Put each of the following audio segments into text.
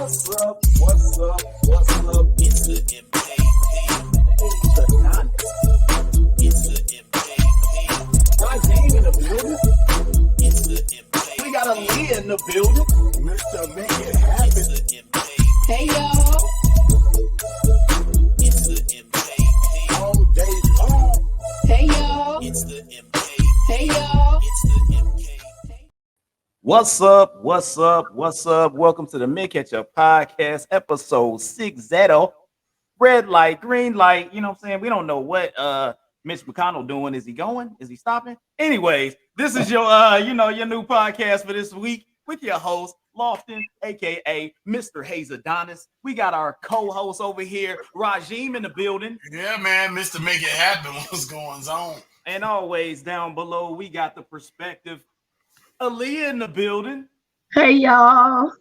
What's up? What's up? What's up? It's the MKP. It's the MKP. Raheem in the building. It's the MKP. We got Aaliyah in the building. Mr. Make It Happen. It's the MKP. Hey y'all. It's the MKP. All day long. Hey y'all. It's the MKP. Hey y'all. It's the MKP. What's up? What's up? What's up? Welcome to the Ketchup Podcast, episode 60. Red light, green light. You know what I'm saying? We don't know what Mitch McConnell doing. Is he going? Is he stopping? Anyways, this is your your new podcast for this week with your host, Lofton, aka Mr. Hayes Adonis. We got our co-host over here, Raheem, in the building. Yeah, man, Mr. Make It Happen. What's going on? And always down below, we got the perspective, Aaliyah in the building. Hey y'all.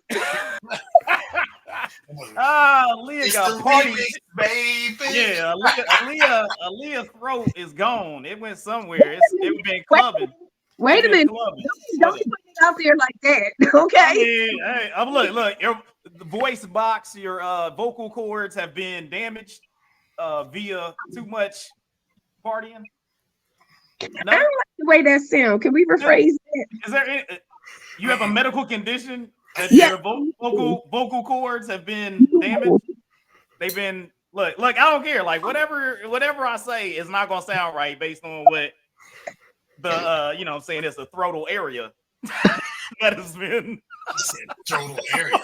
Aaliyah It's got the party, remix, baby. Yeah, Aaliyah's throat is gone. It went somewhere. It's been clubbing. Wait a minute. Don't put it out there like that. Okay. I mean, hey, look. The voice box, your vocal cords have been damaged via too much partying. No? I don't like the way that sounds. Can we rephrase that? Is there any, you have a medical condition that Yeah. your vocal cords have been damaged? They've been look. I don't care. Like whatever I say is not gonna sound right based on what the what I'm saying, it's a throatal area that has been Total area.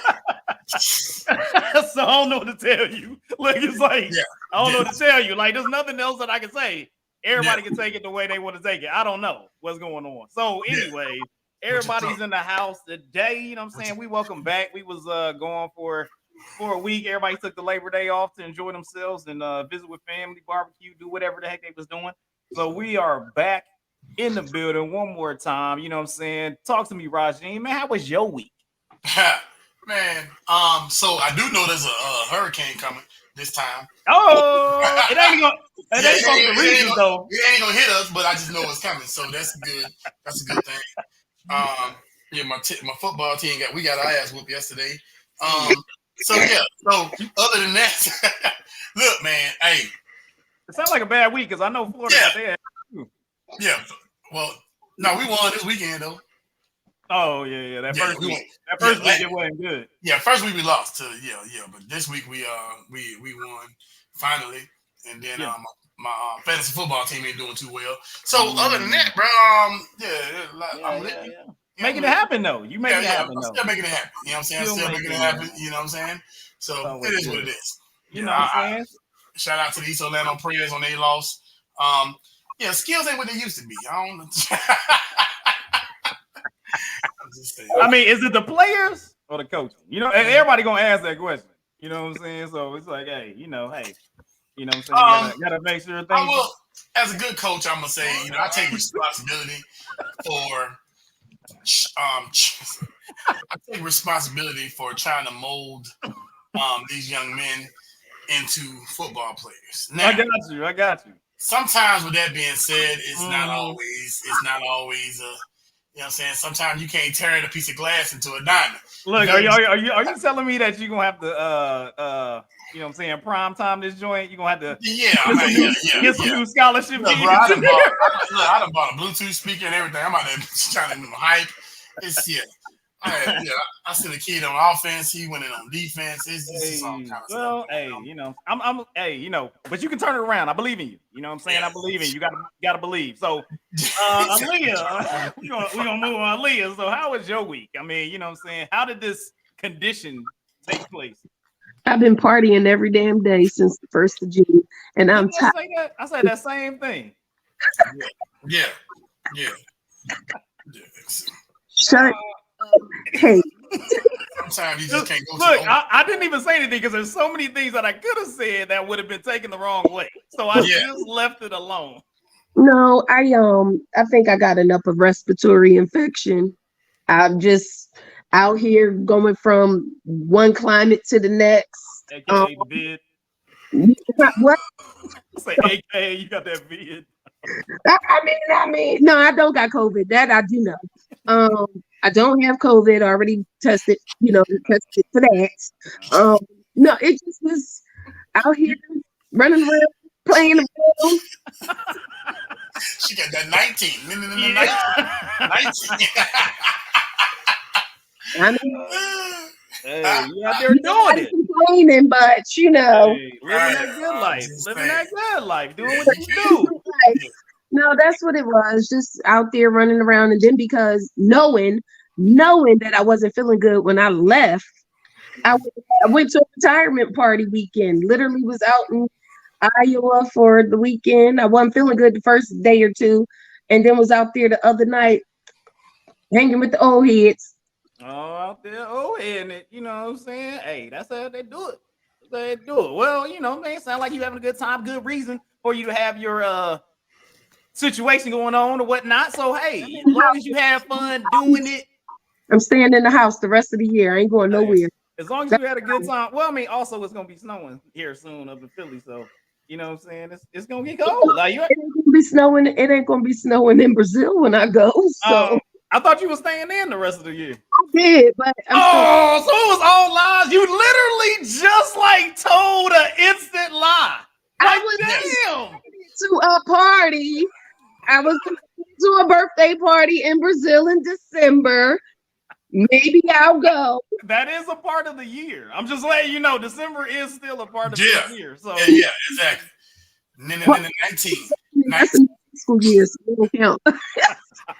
so I don't know what to tell you. Look, it's like I don't know what to tell you. Like there's nothing else that I can say. Everybody can take it the way they want to take it. I don't know what's going on. So anyway, everybody's in the house today. You know what I'm saying? We welcome back. We was going for a week. Everybody took the Labor Day off to enjoy themselves and visit with family, barbecue, do whatever the heck they was doing. So we are back in the building one more time. You know what I'm saying? Talk to me, Raheem. Man, how was your week? Man, so I do know there's a hurricane coming this time. Oh, it ain't gonna reach us though. It ain't gonna hit us, but I just know it's coming, so that's good. That's a good thing. My football team we got our ass whooped yesterday. So other than that, look, man, hey, it sounds like a bad week because I know Florida got their ass. Yeah. Well, no, we won this weekend though. Oh yeah. That first week it wasn't good. Yeah, first week we lost to but this week we won finally, and then my fantasy football team ain't doing too well. So other than that, bro, I'm making it happen though. You making it happen though. Still making it happen. You know what I'm saying? Still making it happen. You know what I'm saying? So it is what it is. You know what I'm saying? Shout out to the East Orlando Prayers on their loss. Skills ain't what they used to be. I don't know. I mean, is it the players or the coaching? You know, everybody gonna ask that question. You know what I'm saying? So it's like, hey, you know what I'm saying? Gotta make sure things. As a good coach, I'm gonna say, I take responsibility for trying to mold these young men into football players. Now, I got you. Sometimes, with that being said, it's not always you know what I'm saying? Sometimes you can't turn a piece of glass into a diamond. Look, are you telling me that you're gonna have to you know what I'm saying, prime time this joint? You're gonna have to get some new scholarship. Look, bro, I done bought a Bluetooth speaker and everything. I'm out there trying to hype. I seen a kid on offense. He went in on defense. It's all kind of stuff. I'm but you can turn it around. I believe in you. You know what I'm saying? I believe in you. You gotta believe. So, Aaliyah, we gonna move on. Aaliyah, so how was your week? I mean, you know what I'm saying? How did this condition take place? I've been partying every damn day since the 1st of June, and I'm tired. I said that same thing. Yeah. Shut. Hey. Sometimes you just can't go. Look, I didn't even say anything because there's so many things that I could have said that would have been taken the wrong way. So I just left it alone. No, I think I got an upper respiratory infection. I'm just out here going from one climate to the next. AKA vid. What? Say AKA you got that vid. I mean, no, I don't got COVID. That I do know. I don't have COVID. I already tested, tested for that. No, it just was out here running around, playing the ball. She got that 19. 19. I mean, hey, you out there doing it. Complaining, but hey, living that good life. Living that good life. Doing what you do. No, that's what it was. Just out there running around. And then because knowing that I wasn't feeling good when I left, I went to a retirement party weekend. Literally was out in Iowa for the weekend. I wasn't feeling good the first day or two. And then was out there the other night hanging with the old heads. Oh, out there, and it, you know what I'm saying? Hey, that's how they do it. That's how they do it. Well, man, sound like you having a good time, good reason for you to have your situation going on or whatnot. So, hey, as long as you have fun doing it. I'm staying in the house the rest of the year. I ain't going nowhere. As long as you had a good time. Well, I mean, also it's gonna be snowing here soon up in Philly, so you know what I'm saying? It's gonna get cold. Like it ain't gonna be snowing. It ain't gonna be snowing in Brazil when I go. So I thought you were staying in the rest of the year. I did, but so it was all lies. You literally just like told an instant lie. Like, I was damn to a party. I was to a birthday party in Brazil in December. Maybe I'll go. That is a part of the year. I'm just letting you know, December is still a part of the year. So yeah, exactly. 19. That's a school year, so it don't count.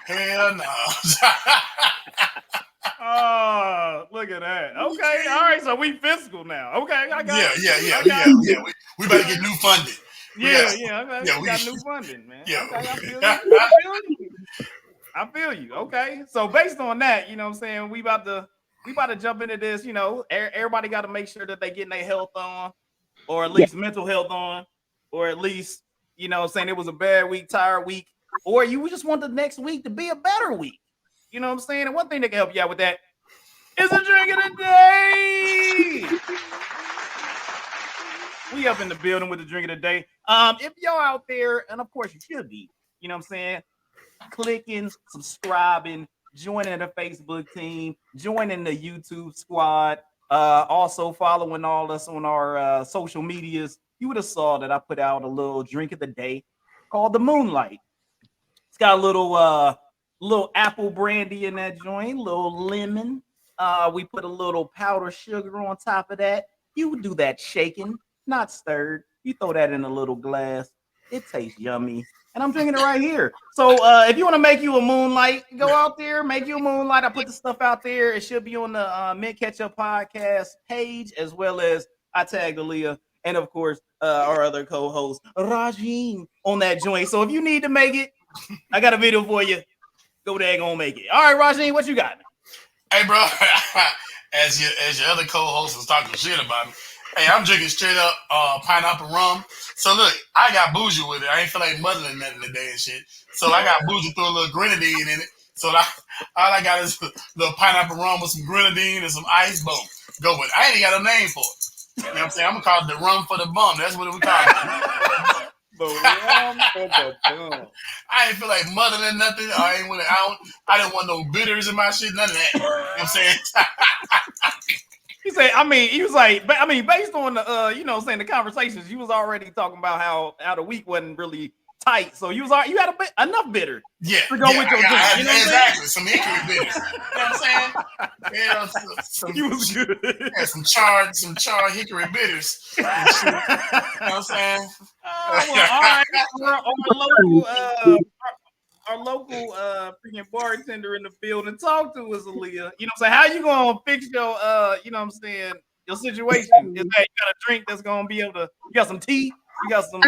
Hell no. Oh, look at that. Okay, all right. So we fiscal now. Okay, I got it. Yeah. We better get new funding. We got new funding, man. Yeah. Okay, I feel you. Okay. So based on that, you know what I'm saying, we about to jump into this, everybody got to make sure that they getting their health on, or at least mental health on, or at least, saying it was a bad week, tired week, or you just want the next week to be a better week. You know what I'm saying? And one thing that can help you out with that is a drink of the day. We up in the building with the drink of the day. If y'all out there, and of course you should be, you know what I'm saying, clicking, subscribing, joining the Facebook team, joining the YouTube squad, also following all us on our social medias, you would have saw that I put out a little drink of the day called the Moonlight. It's got a little apple brandy in that joint, little lemon. We put a little powdered sugar on top of that. You would do that shaken, not stirred. You throw that in a little glass. It tastes yummy. And I'm drinking it right here. So if you want to make you a Moonlight, go out there, make you a Moonlight. I put the stuff out there. It should be on the Mint Ketchup Podcast page, as well as I tagged Aaliyah and, of course, our other co-host, Rajeen, on that joint. So if you need to make it, I got a video for you. Go there and go make it. All right, Rajeen, what you got? Hey, bro, as your other co-host was talking shit about me, hey, I'm drinking straight up pineapple rum. So look, I got bougie with it. I ain't feel like muddling nothing today and shit. So I got bougie, threw a little grenadine in it. So all I got is a little pineapple rum with some grenadine and some ice. Boom, go with it. I ain't got a name for it. You know what I'm saying? I'm gonna call it the rum for the bum. That's what we call it. The rum for the bum. I ain't feel like muddling nothing. I didn't want no bitters in my shit. None of that. You know what I'm saying? He said, he was like, based on the, saying the conversations, you was already talking about how the week wasn't really tight. So you had enough bitter. Yeah. To go with your drink. You know exactly. Some hickory bitters. You know what I'm saying? You was good. Yeah, some charred hickory bitters. You know what I'm saying? All right. Our local freaking bartender in the building, talk to us, Aaliyah. You know what I'm saying? How you gonna fix your your situation? Is that you got a drink that's gonna be able to, you got some tea, you got some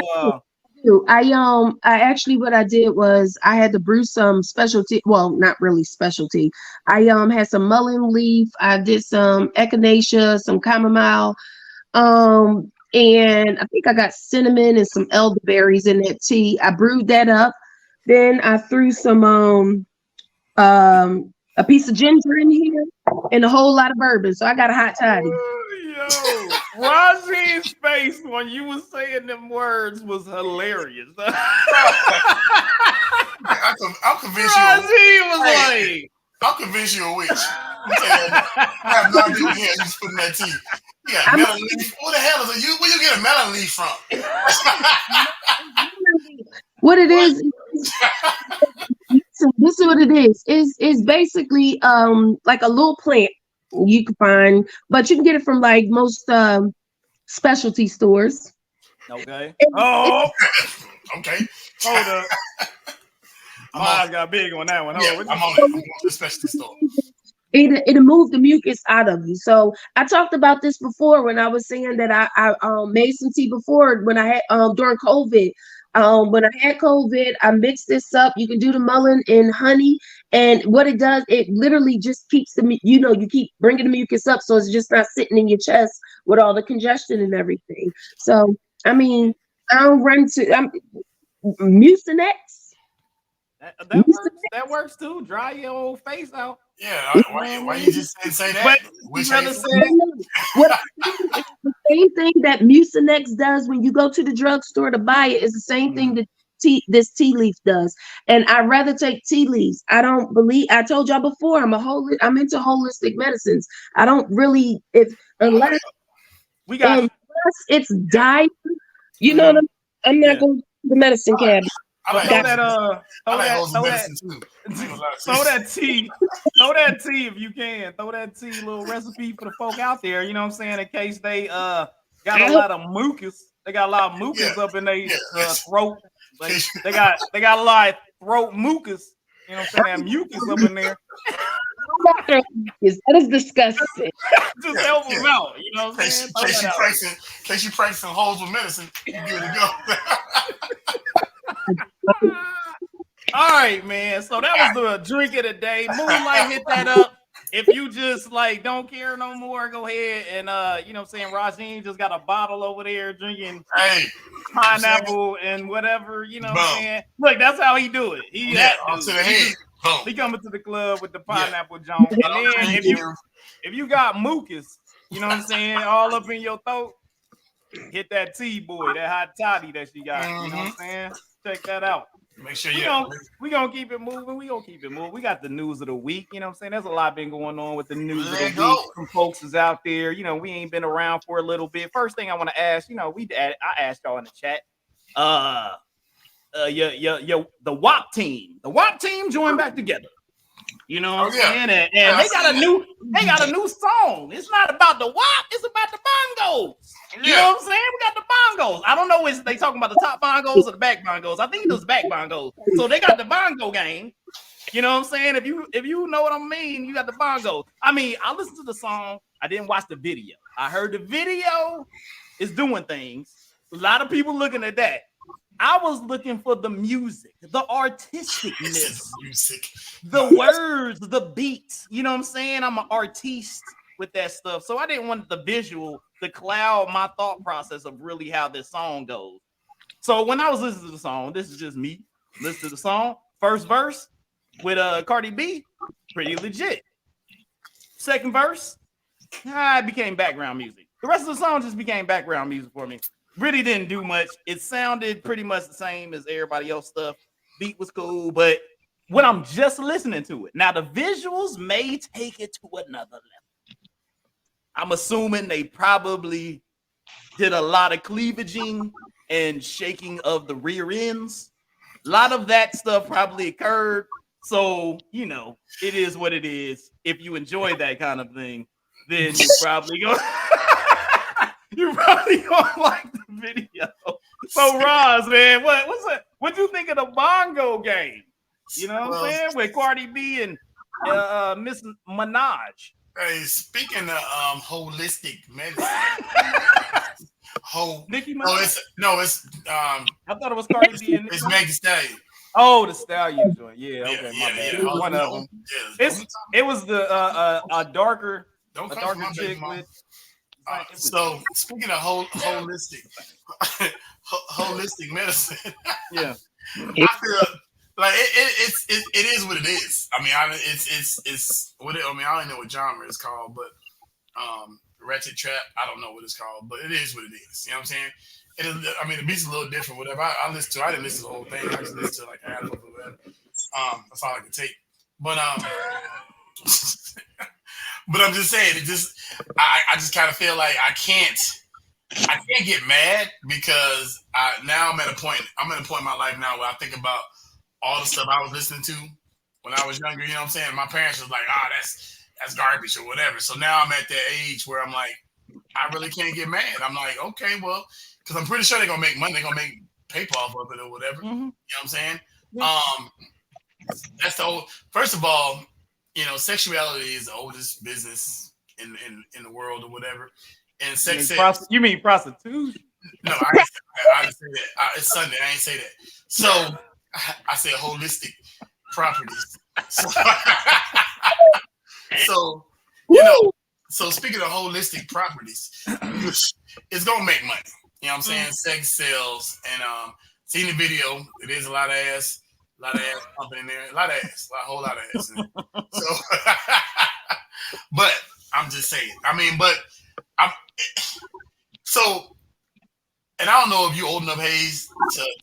I actually, what I did was I had to brew some specialty, well, not really specialty. I had some mullein leaf, I did some echinacea, some chamomile, and I think I got cinnamon and some elderberries in that tea. I brewed that up. Then I threw some a piece of ginger in here and a whole lot of bourbon. So I got a hot toddy. Yo, Rajeen's face when you was saying them words was hilarious. I'm convinced Rajeen was like, I'll convince you a witch. I have no idea what the hell you putting that tea. You got melon leaf. What the hell is it? Where you get a melon leaf from? What it is, this is what it is. It's basically like a little plant you can find, but you can get it from like most specialty stores. Okay. Okay. Hold up. Mine's got big on that one. Yeah, I'm on the specialty store. It'll move the mucus out of you. So I talked about this before when I was saying that I made some tea before when I had during COVID. When I had COVID, I mixed this up. You can do the mullein and honey, and what it does, it literally just keeps you keep bringing the mucus up, so it's just not sitting in your chest with all the congestion and everything. So I mean, I don't run to Mucinex. That works too. Dry your old face out. Yeah, why you just didn't say that? But it's the same thing that Mucinex does when you go to the drugstore to buy it is the same thing that this tea leaf does. And I'd rather take tea leaves. I told y'all before, I'm into holistic medicines. I don't really unless it's diet, you know what I'm not going to the medicine cabinet. Throw that tea if you can. Throw that tea, little recipe for the folk out there. You know what I'm saying? In case they got a lot of mucus. They got a lot of mucus up in their throat. Like, they got a lot of throat mucus. You know what I'm saying? That mucus up in there. That is disgusting. Just help them out. You know what I'm saying? In case you practicing holes with medicine, you good to go. All right, man. So that was the drink of the day. Moonlight, hit that up. If you just like don't care no more, go ahead and you know what I'm saying, Rajeen just got a bottle over there drinking pineapple and whatever, you know what I'm saying? Look, that's how he do it. He to the head. He coming to the club with the pineapple Jones. And then if you got mucus, you know what I'm saying, all up in your throat, hit that tea boy, that hot toddy that she got. You know what I'm saying? Check that out. Make sure we gonna keep it moving. We got the news of the week. You know what I'm saying? There's a lot been going on with the news of the week. Some folks is out there. You know, we ain't been around for a little bit. First thing I want to ask, you know, I asked y'all in the chat. The WAP team. The WAP team joined back together. You know what I'm saying? And they got a new song. It's not about the WAP, it's about the Bongos. You know what I'm saying? We got the Bongos. I don't know if they talking about the top Bongos or the back Bongos. I think it was back Bongos. So they got the Bongo gang. You know what I'm saying? If you know what I mean, you got the Bongos. I mean, I listened to the song. I didn't watch the video. I heard the video is doing things. A lot of people looking at that. I was looking for the music, the artisticness, the words, the beats. You know what I'm saying? I'm an artiste with that stuff. So I didn't want the visual to cloud my thought process of really how this song goes. So when I was listening to the song, this is just me listening to the song. First verse with Cardi B, pretty legit. Second verse, it became background music. The rest of the song just became background music for me. Really didn't do much. It sounded pretty much the same as everybody else stuff. Beat was cool, but when I'm just listening to it, now the visuals may take it to another level. I'm assuming they probably did a lot of cleavaging and shaking of the rear ends. A lot of that stuff probably occurred. So, you know, it is what it is. If you enjoy that kind of thing, then you probably go. You probably gonna like the video. So Roz, man, what you think of the Bongo game? You know what I'm saying? With Cardi B and Miss Minaj. Hey, speaking of holistic medicine. Nicki Minaj? It's I thought it was Cardi B and it's Meg Thee Stallion. Oh, the Stallion joint. Yeah, okay, my bad. One of them. It was the a darker chick with. So speaking of holistic medicine, I feel like it is what it is. I mean, it's what it. I mean, I don't know what genre it's called, but Ratchet Trap. I don't know what it's called, but it is what it is. You know what I'm saying? It is, I mean, the beat's a little different. Whatever I didn't listen to the whole thing. I just listened to like half of it. That's all I could take. But but I'm just saying, I just kind of feel like I can't get mad because now I'm at a point in my life now where I think about all the stuff I was listening to when I was younger. You know what I'm saying? My parents was like, that's garbage or whatever. So now I'm at that age where I'm like, I really can't get mad. I'm like, okay, well, because I'm pretty sure they're gonna make money. They're gonna make paper off of it or whatever. You know what I'm saying? Yeah. That's the old. First of all, sexuality is the oldest business in the world or whatever. And sex. You mean prostitution? No, I didn't say that. It's Sunday. I ain't say that. So I said holistic properties. So so speaking of holistic properties, it's gonna make money. You know what I'm saying? Sex sells, and seen the video. It is a lot of ass pumping in there. A whole lot of ass. So, but I'm just saying. I mean, but and I don't know if you're old enough, Hayes,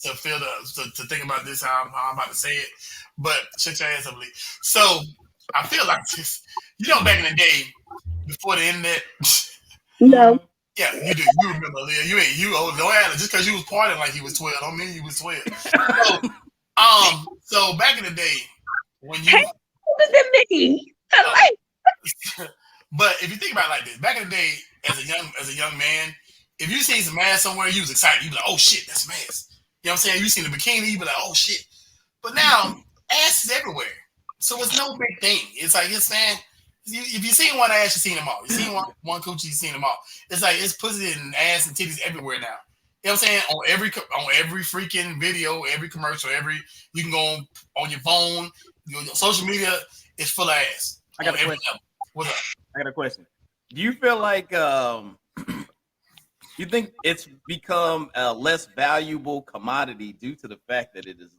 to feel to think about this how I'm about to say it, but shut your ass up, Lee. So I feel like this. Back in the day, before the internet. No. Yeah, you do. You remember, Leah. You old. Don't add it. Just because you was partying like you was 12, don't mean you was 12. So back in the day, when you. Hey, what does that mean? But if you think about it like this, back in the day, as a young man, if you seen some ass somewhere, you was excited. You be like, oh shit, that's some ass. You know what I'm saying? You seen the bikini, you be like, oh shit. But now, ass is everywhere. So it's no big thing. It's like, man, if you seen one ass, you seen them all. You seen one coochie, you seen them all. It's like, it's pussy and ass and titties everywhere now. You know what I'm saying? On every freaking video, every commercial, you can go on your phone, your social media is full of ass. I got a question. What's up? I got a question. Do you feel like you think it's become a less valuable commodity due to the fact that it is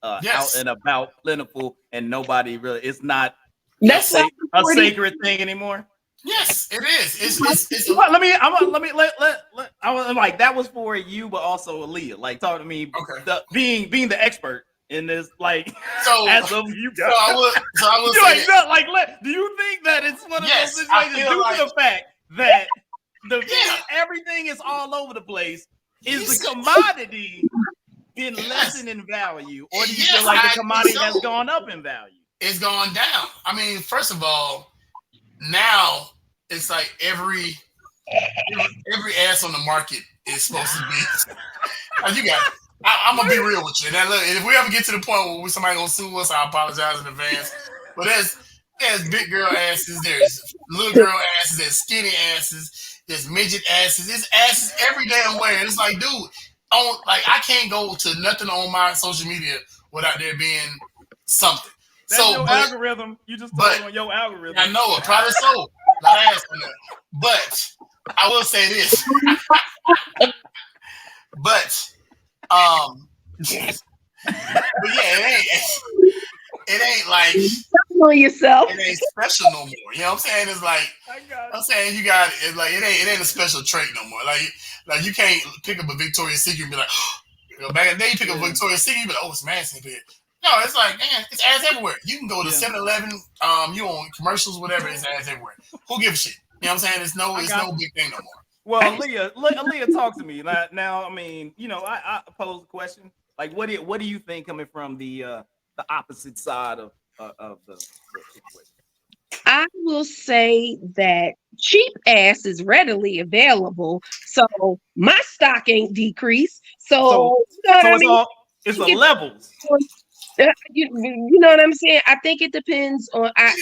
out and about, plentiful, and nobody really? It's not a sacred thing anymore. Yes, it is. It's I was like, that was for you, but also Aaliyah. Like, talk to me. Okay. Being the expert in this, like, so as of you guys. So I would do you think that it's one of those situations due to the fact that everything is all over the place? Is the commodity been lessened in value, or do you feel like the commodity has gone up in value? It's gone down. I mean, first of all, now it's like every ass on the market is supposed to be. You got it. I'm gonna be real with you. Now, look, if we ever get to the point where somebody gonna sue us, I apologize in advance. But there's big girl asses, there's little girl asses, there's skinny asses, there's midget asses, there's asses every damn way. And it's like, dude, I can't go to nothing on my social media without there being something. That's your algorithm. You just told on your algorithm. I know it, probably so. Not asking that. But I will say this. But yeah, it ain't like on yourself. It ain't special no more. You know what I'm saying? It's like I'm saying you got it. Like it ain't a special trait no more. Like you can't pick up a Victoria's Secret and be like, back in the day you pick up a Victoria's Secret, you be like, oh, it's ass in here. No, it's like, man, it's ass everywhere. You can go to 7-Eleven, you on commercials, whatever, it's ass everywhere. Who gives a shit? You know what I'm saying? It's no big thing no more. Well, Aaliyah, talk to me now. I mean, I pose a question. Like, what do you think coming from the opposite side of the situation? I will say that cheap ass is readily available, so my stock ain't decreased. So it's a levels. You know what I'm saying? I think it depends on. I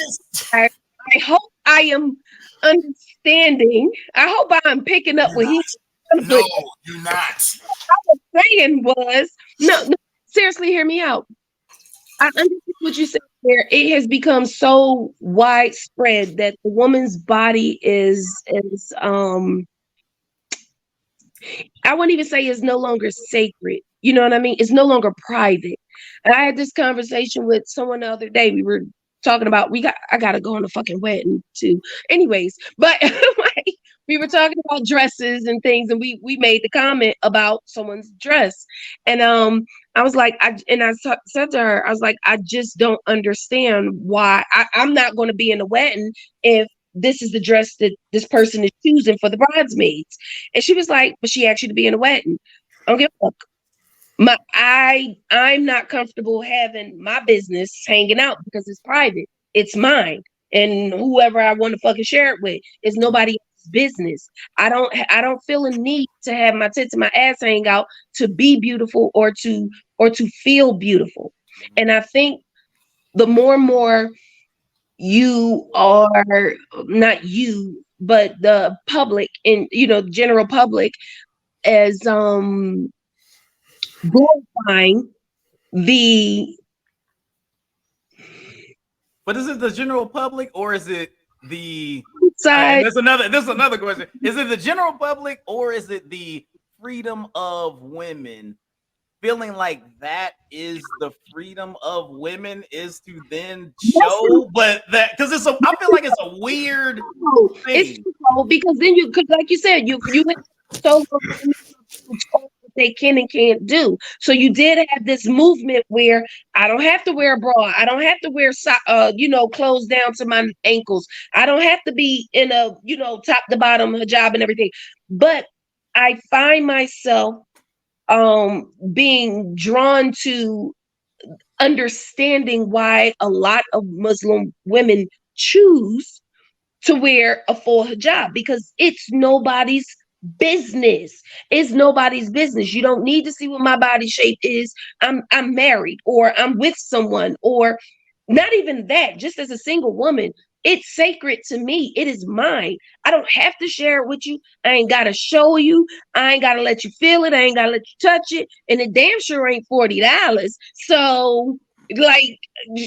hope I am understanding. I hope I'm picking up what he's. No, you're not. What I was saying was no. Seriously, hear me out. I understand what you said there. It has become so widespread that the woman's body is I wouldn't even say is no longer sacred. You know what I mean? It's no longer private. And I had this conversation with someone the other day. We were talking about I gotta go on a fucking wedding too. Anyways, but like, we were talking about dresses and things, and we made the comment about someone's dress. And I was like, said to her, I was like, I just don't understand why I'm not going to be in the wedding if this is the dress that this person is choosing for the bridesmaids. And she was like, but she asked you to be in the wedding. I don't give a fuck. I'm not comfortable having my business hanging out because it's private. It's mine. And whoever I want to fucking share it with is nobody else's business. I don't feel a need to have my tits and my ass hang out to be beautiful or to feel beautiful. And I think the more and more you are, not you, but the public and general public, as glorifying the. But is it the general public or is it the side? There's another question. Is it the general public or is it the freedom of women feeling like that is the freedom of women is to then show, but that because I feel like it's a weird thing. It's because then because like you said, you so what they can and can't do. So you did have this movement where I don't have to wear a bra, I don't have to wear clothes down to my ankles, I don't have to be in a top to bottom hijab and everything. But I find myself being drawn to understanding why a lot of Muslim women choose to wear a full hijab, because it's nobody's business. It's nobody's business. You don't need to see what my body shape is. I'm married or I'm with someone, or not even that, just as a single woman. It's sacred to me. It is mine. I don't have to share it with you. I ain't got to show you. I ain't got to let you feel it. I ain't got to let you touch it. And it damn sure ain't $40. So, like,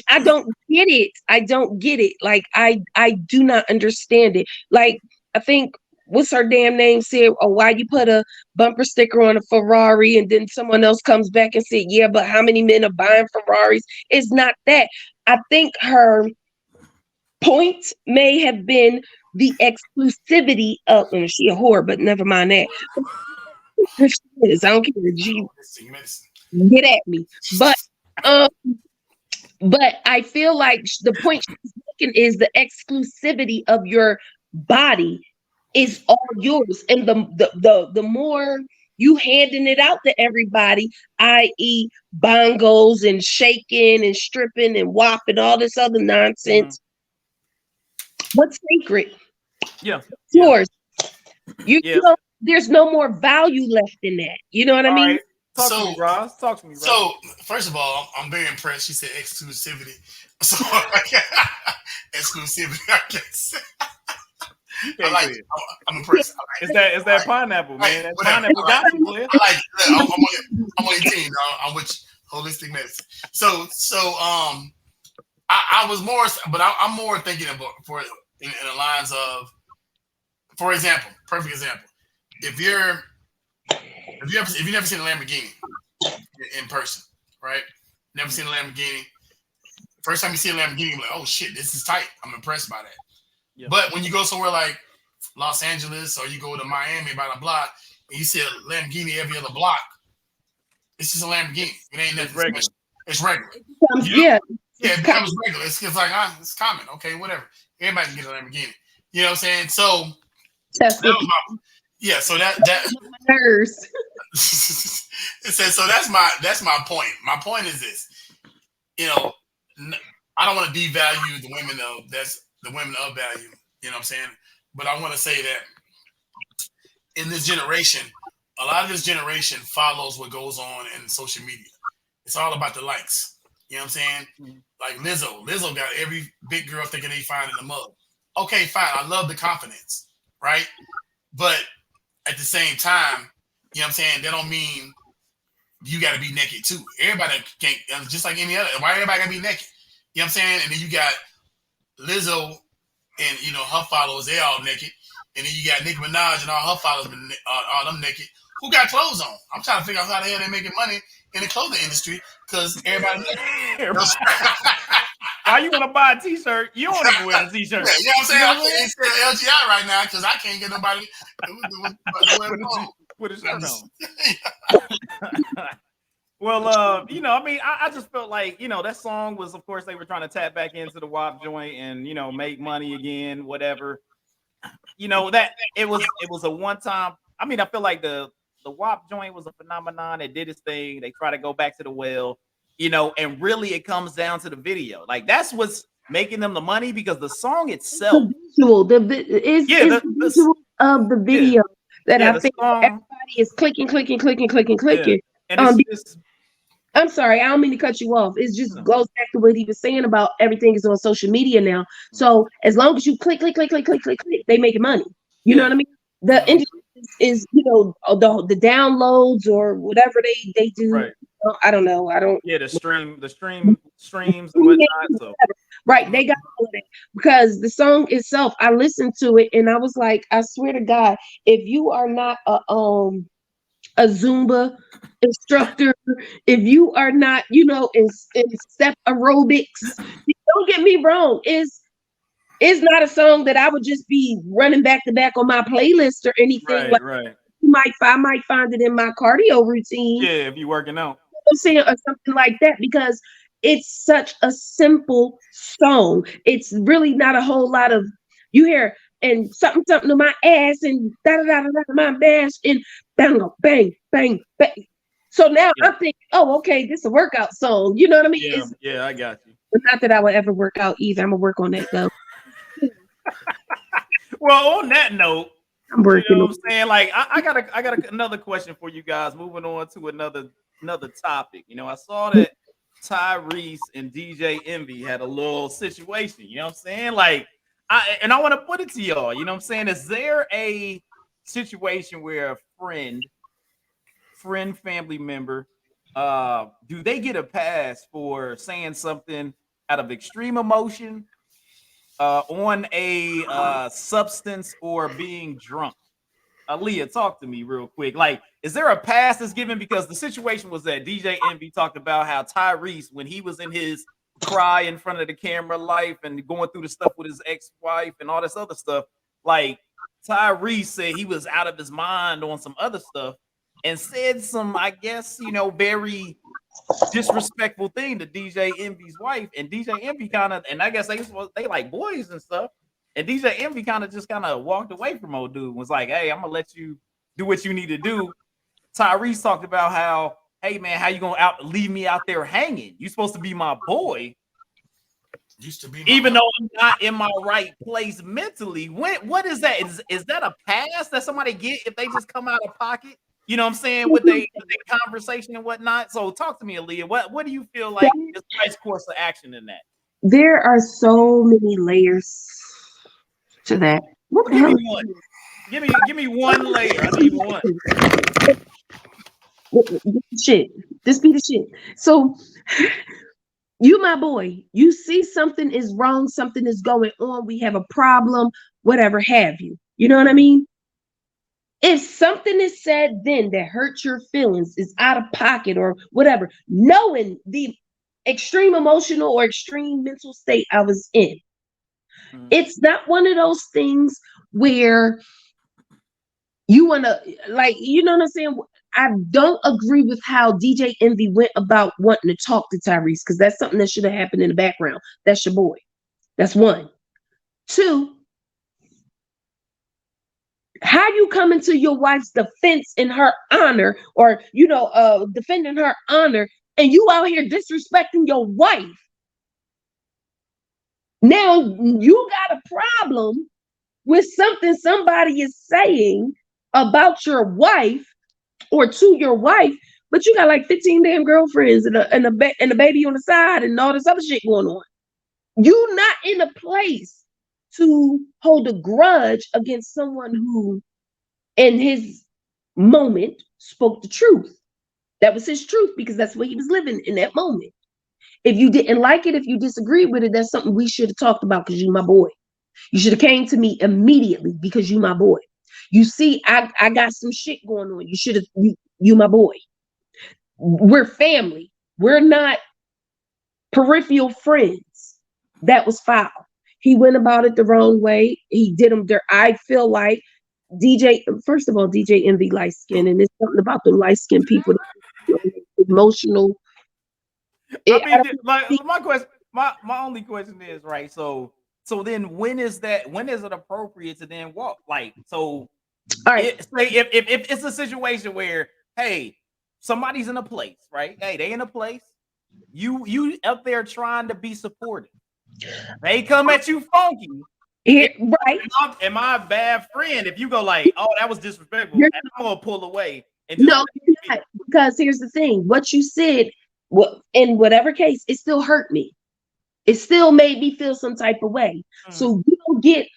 I don't get it. I don't get it. Like, I do not understand it. Like, I think, what's her damn name said, oh, why you put a bumper sticker on a Ferrari, and then someone else comes back and said, yeah, but how many men are buying Ferraris? It's not that. I think her point may have been the exclusivity of, and she a whore, but never mind that. I don't care. Get at me. But I feel like the point she's making is the exclusivity of your body is all yours. And the more you handing it out to everybody, i.e. bongos and shaking and stripping and whopping, all this other nonsense. What's sacred? Yeah. It's yours. You know, there's no more value left in that. You know what I mean? Right. Talk to me, Ross. Talk to me, Ross. So, first of all, I'm very impressed. She said exclusivity. So, exclusivity, I guess. I like it. I'm impressed. Is that pineapple, man? That pineapple got you, man. I like it. I'm on your team, dog. I'm with holistic medicine. So, I was more, but I'm more thinking about in the lines of, for example, perfect example. If you've never seen a Lamborghini in person, right? Never seen a Lamborghini. First time you see a Lamborghini, you're like, oh shit, this is tight. I'm impressed by that. Yeah. But when you go somewhere like Los Angeles or you go to Miami by the block and you see a Lamborghini every other block, it's just a Lamborghini. It ain't nothing special. It's regular. Yeah. Yeah, it becomes regular. It's like, it's common. Okay, whatever. Everybody can get a Lamborghini. You know what I'm saying? So, so that's my point. My point is this. I don't want to devalue the women of value. You know what I'm saying? But I want to say that in this generation, a lot of this generation follows what goes on in social media. It's all about the likes. You know what I'm saying? Mm-hmm. Like Lizzo got every big girl thinking they fine in the mug. Okay, fine. I love the confidence, right? But at the same time, you know what I'm saying? That don't mean you got to be naked too. Everybody can't, just like any other. Why everybody got to be naked? You know what I'm saying? And then you got Lizzo and, her followers, they all naked. And then you got Nicki Minaj and all her followers, all them naked. Who got clothes on? I'm trying to figure out how the hell they're making money in the clothing industry because everybody naked. Why you want to buy a t-shirt? You don't even wear a t-shirt. Yeah, you know what I'm saying? I can't say LGI right now because I can't get nobody with a shirt on. Well, you know, I mean, I just felt like, you know, that song was, of course, they were trying to tap back into the WAP joint and, you know, make money again, whatever. You know, that it was a one time. I mean, I feel like the WAP joint was a phenomenon. It did its thing. They try to go back to the well, you know, and really it comes down to the video. Like that's what's making them the money because the song itself, the visual, the visual of the video that I think everybody is clicking. Yeah. And I'm sorry, I don't mean to cut you off. It just goes back to what he was saying about everything is on social media now. So as long as you click, they making money. You know what I mean? The industry is you know the downloads or whatever they do. Right. I don't know. I don't. Yeah, the streams and whatnot. So. Right, they got all of it because the song itself. I listened to it and I was like, I swear to God, if you are not a Zumba instructor, if you are not, you know, in step aerobics, don't get me wrong, it's not a song that I would just be running back to back on my playlist or anything. Right. I might find it in my cardio routine. Yeah, if you're working out. I'm saying or something like that because it's such a simple song. It's really not a whole lot of you hear and something to my ass and da da da da my bash and bang. So now I'm thinking, oh, okay, this is a workout song. You know what I mean? Yeah, I got you. But not that I would ever work out either. I'm gonna work on that though. Well, on that note, I'm working. You know what I'm saying? Like, I got another question for you guys. Moving on to another topic. You know, I saw that Tyrese and DJ Envy had a little situation. You know what I'm saying? Like, I want to put it to y'all. You know what I'm saying? Is there a situation where a friend, family member, do they get a pass for saying something out of extreme emotion, on a substance, or being drunk? Aaliyah, talk to me real quick. Like, is there a pass that's given? Because the situation was that DJ Envy talked about how Tyrese, when he was in his cry in front of the camera life and going through the stuff with his ex-wife and all this other stuff, like Tyrese said he was out of his mind on some other stuff and said some, I guess, you know, very disrespectful thing to DJ Envy's wife. And DJ Envy kind of, and I guess they like boys and stuff. And DJ Envy kind of walked away from old dude. Was like, hey, I'm gonna let you do what you need to do. Tyrese talked about how, hey man, how you gonna leave me out there hanging? You supposed to be my boy. Used to be, even though I'm not in my right place mentally. What is that? Is that a pass that somebody get if they just come out of pocket? You know what I'm saying? With their conversation and whatnot. So talk to me, Aaliyah. What do you feel like is the right course of action in that? There are so many layers to that. What the hell? Give me one. Give me one layer. I need one. Shit. This be the shit. So you, my boy, you see something is wrong, something is going on, we have a problem, whatever have you. You know what I mean? If something is said then that hurts your feelings, is out of pocket or whatever, knowing the extreme emotional or extreme mental state I was in, it's not one of those things where you want to, like, you know what I'm saying? I don't agree with how DJ Envy went about wanting to talk to Tyrese, because that's something that should have happened in the background. That's your boy. That's one. Two, how you coming to your wife's defense in her honor, or, you know, defending her honor, and you out here disrespecting your wife? Now you got a problem with something somebody is saying about your wife or to your wife, but you got like 15 damn girlfriends and a baby on the side and all this other shit going on. You not in a place to hold a grudge against someone who, in his moment, spoke the truth. That was his truth, because that's what he was living in that moment. If you didn't like it, if you disagreed with it, that's something we should have talked about, because you my boy. You should have came to me immediately, because you my boy. You see, I got some shit going on. You should have, you my boy. We're family. We're not peripheral friends. That was foul. He went about it the wrong way. He did them there. I feel like first of all, DJ Envy light skin, and there's something about the light skinned people. emotional. My question, my only question is, right? So then when is it appropriate to then walk? Like, so all right. say if it's a situation where, hey, somebody's in a place, right? Hey, they in a place. You up there trying to be supportive. They come at you funky. Right. Am I a bad friend if you go like, oh, that was disrespectful, and I'm gonna pull away? And no, you're not, because here's the thing: what you said, in whatever case, it still hurt me. It still made me feel some type of way. So you don't get,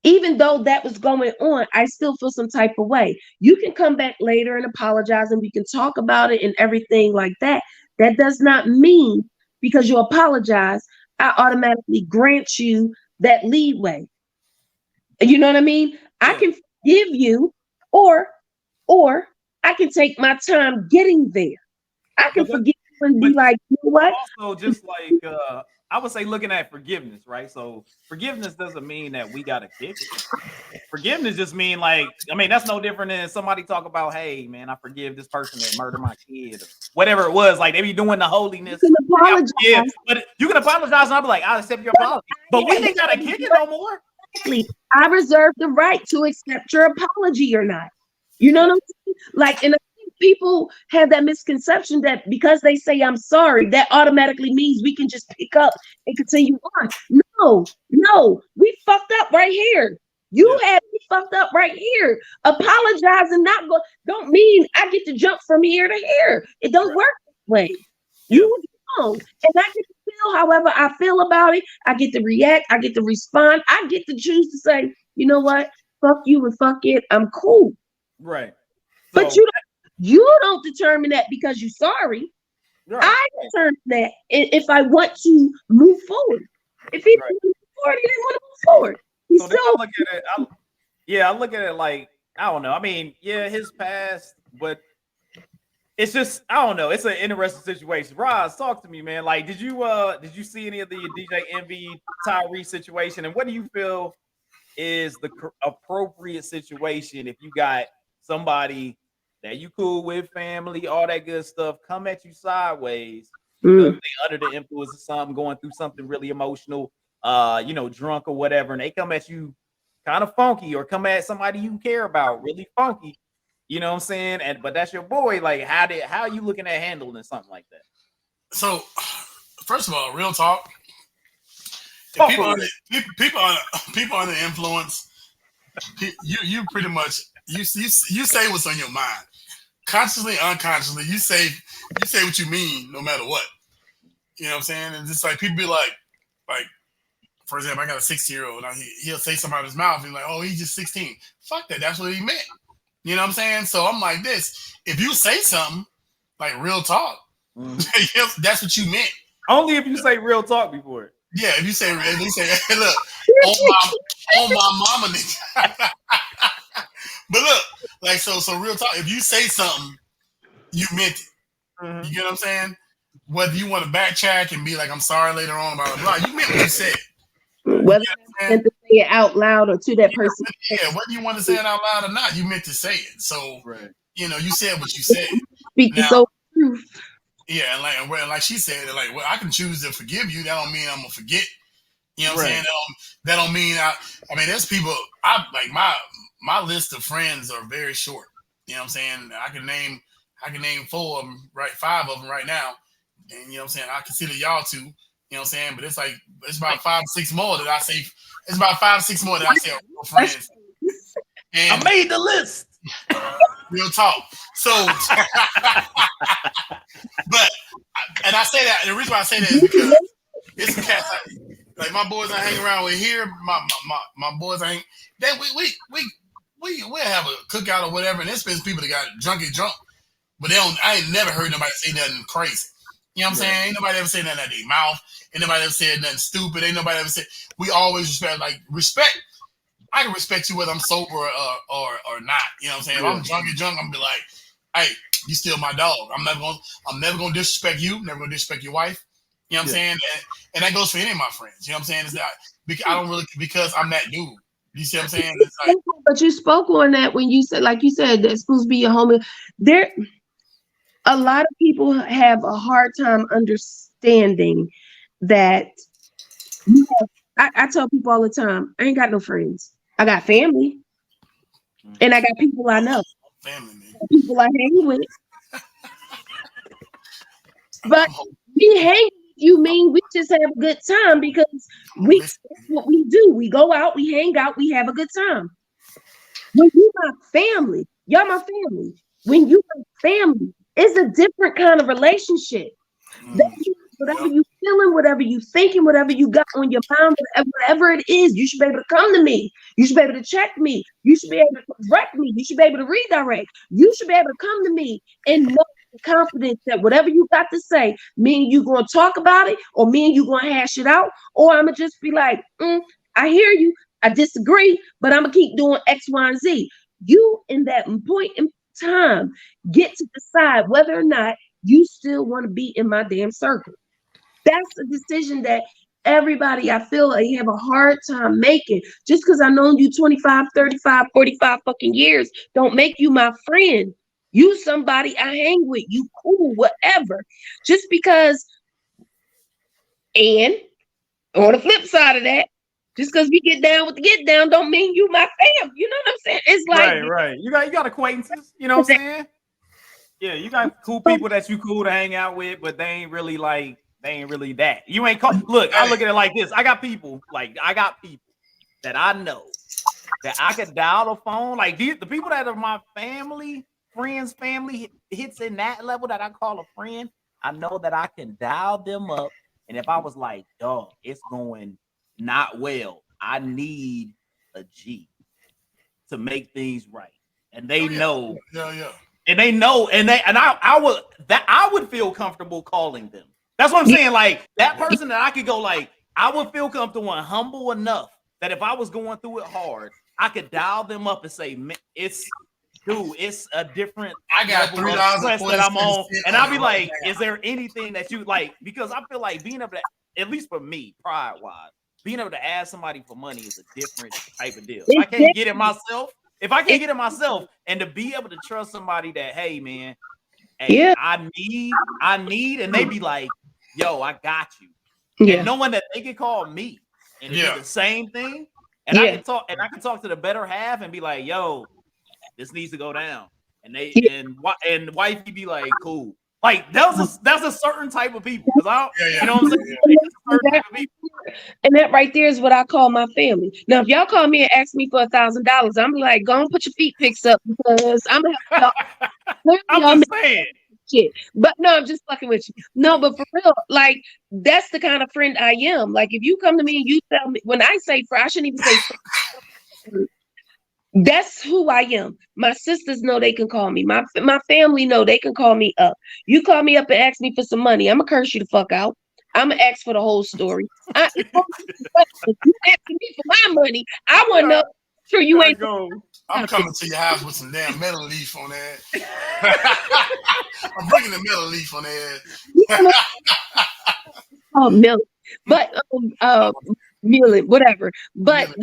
even though that was going on, I still feel some type of way. You can come back later and apologize, and we can talk about it and everything like that. That does not mean because you apologize, I automatically grant you that leeway. You know what I mean? I can forgive you, or I can take my time getting there. I can forgive you and be like, you know what? Also, just like I would say, looking at forgiveness, right? So forgiveness doesn't mean that we gotta kick it. Forgiveness just mean like, I mean, that's no different than somebody talk about, hey man, I forgive this person that murdered my kid, or whatever it was. Like they be doing the holiness. You can apologize. But you can apologize, and I'll be like, I'll accept your apology. But we ain't gotta kick it no more. Exactly. I reserve the right to accept your apology or not. You know what I'm saying? Like, and I think people have that misconception that because they say I'm sorry, that automatically means we can just pick up and continue on. No, we fucked up right here. You had me fucked up right here. Apologizing don't mean I get to jump from here to here. It don't work that way. You was wrong, and I get to feel however I feel about it. I get to react. I get to respond. I get to choose to say, you know what? Fuck you and fuck it. I'm cool. Right. So, but you don't determine that because you're sorry. Right. I determine that if I want to move forward. If he didn't move forward, he didn't want to move forward. I look at it like, I don't know. I mean, yeah, his past, but it's just, I don't know. It's an interesting situation. Roz, talk to me, man. Like, did you see any of the DJ Envy Tyree situation? And what do you feel is the appropriate situation if you got somebody that you cool with, family, all that good stuff, come at you sideways because they under the influence of something, going through something really emotional, drunk or whatever, and they come at you kind of funky, or come at somebody you care about really funky, you know what I'm saying? But that's your boy. Like, how are you looking at handling something like that? So, first of all, real talk. People under influence, you pretty much you say what's on your mind, consciously, unconsciously. You say what you mean, no matter what. You know what I'm saying? And just like people be like, for example, I got a 16-year-old. He'll say something out of his mouth. He's like, "Oh, he's just 16." Fuck that. That's what he meant. You know what I'm saying? So I'm like this. If you say something like real talk, that's what you meant. Only if you say real talk before it. Yeah, if you say, hey, look, on my mama, nigga. But look, like, so real talk. If you say something, you meant it. Mm-hmm. You get what I'm saying? Whether you want to backtrack and be like, "I'm sorry" later on, blah blah blah, you meant what you said. Whether you meant to say it out loud or to that person. Yeah, whether you want to say it out loud or not, you meant to say it. So, you said what you said. Speaking so true. Yeah, and like she said, like, well, I can choose to forgive you. That don't mean I'm gonna forget. You know what I'm saying? That don't mean I mean, there's people. I like my list of friends are very short. You know what I'm saying? I can name 4 of them, right? 5 of them right now. And you know what I'm saying? I consider y'all 2. You know what I'm saying? But it's about 5 or 6 more that I say. It's about 5 or 6 more that I say are real friends. And I made the list. Real talk. So, and I say that. The reason why I say that is because it's some cats like my boys I hang around with here. My boys I hang. We have a cookout or whatever, and there's been people that got drunk, but I ain't never heard nobody say nothing crazy. You know what I'm saying? Ain't nobody ever say nothing out their mouth. Ain't nobody ever said nothing stupid. Ain't nobody ever said. We always respect. I can respect you whether I'm sober or not. You know what I'm saying? If I'm drunk, I'm gonna be like, "Hey, you still my dog. I'm never gonna disrespect you. Never gonna disrespect your wife." You know what I'm saying? And that goes for any of my friends. You know what I'm saying? It's not because I'm that dude. You see what I'm saying? It's like, but you spoke on that when you said, like you said, that's supposed to be your homie. a lot of people have a hard time understanding that I tell people all the time, I ain't got no friends. I got family and I got people I know. Family, people I hang with. But we hang with you mean we just have a good time because that's what we do. We go out, we hang out, we have a good time. When you my family, y'all my family. When you my family, it's a different kind of relationship. Whatever you feeling, whatever you thinking, whatever you got on your mind, whatever it is, you should be able to come to me. You should be able to check me. You should be able to correct me. You should be able to redirect. You should be able to come to me and know with confidence that whatever you got to say, me and you going to talk about it, or me and you going to hash it out, or I'm going to just be like, I hear you. I disagree, but I'm going to keep doing X, Y, and Z. You, in that point in time, get to decide whether or not you still want to be in my damn circle. That's a decision that everybody, I feel like, have a hard time making. Just because I known you 25, 35, 45 fucking years don't make you my friend. You somebody I hang with, you cool, whatever. Just because, and on the flip side of that, just because we get down with the get down don't mean you my fam. You know what I'm saying? It's like right. You got acquaintances, you know what I'm saying? Yeah, you got cool people that you cool to hang out with, but they ain't really that. You ain't look, I look at it like this. I got people that I know that I could dial the phone. Like the people that are my family hits in that level that I call a friend. I know that I can dial them up. And if I was like, dog, it's going not well, I need a G to make things right. And they know. Yeah. And they know, and I would feel comfortable calling them. That's what I'm saying. Like that person that I could go, like, I would feel comfortable and humble enough that if I was going through it hard, I could dial them up and say, it's a different I got level of stress that I'm on. And I'll be like, is there anything that you like? Because I feel like being able to, at least for me, pride-wise, being able to ask somebody for money is a different type of deal. If I can't get it myself, and to be able to trust somebody that, hey man, I need, and they be like, yo, I got you. And knowing that they can call me and do the same thing, and I can talk to the better half and be like, yo, this needs to go down. And and wifey be like, cool. Like that's a certain type of people. You know what I'm saying? Like, certain type of people. And that right there is what I call my family. Now, if y'all call me and ask me for $1,000, I'm like, go and put your feet pics up because I'm gonna help y'all. I'm just saying. Shit. But no, I'm just fucking with you. No, but for real, like that's the kind of friend I am. Like if you come to me and you tell me, when I say friend, I shouldn't even say friend. That's who I am. My sisters know they can call me. My family know they can call me up. You call me up and ask me for some money, I'm gonna curse you the fuck out. I'm gonna ask for the whole story. If you asking me for my money, I want to know. Sure, you ain't. I'm coming to your house with some damn metal leaf on that. I'm bringing the metal leaf on that. Oh, milk, but millet, whatever. But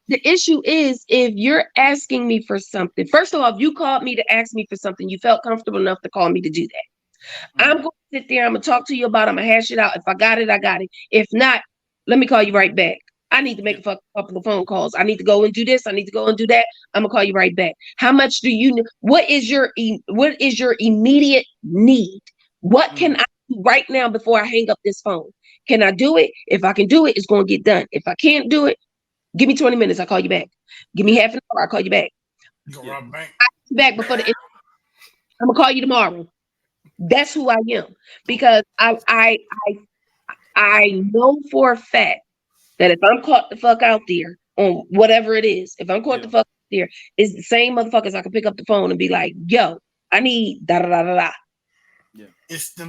the issue is, if you're asking me for something, first of all, if you called me to ask me for something, you felt comfortable enough to call me to do that. I'm going to sit there. I'm going to talk to you about it. I'm going to hash it out. If I got it, I got it. If not, let me call you right back. I need to make a couple of phone calls. I need to go and do this. I need to go and do that. I'm going to call you right back. How much do you, what is your immediate need? What can I do right now before I hang up this phone? Can I do it? If I can do it, it's going to get done. If I can't do it, give me 20 minutes. I'll call you back. Give me half an hour. I'll call you back. Go rob bank. I'll be back before the end. I'm going to call you tomorrow. That's who I am, because I know for a fact that if I'm caught the fuck out there on whatever it is, if I'm caught the fuck out there, it's the same motherfuckers I can pick up the phone and be like, yo, I need da da da da da. Yeah. It's the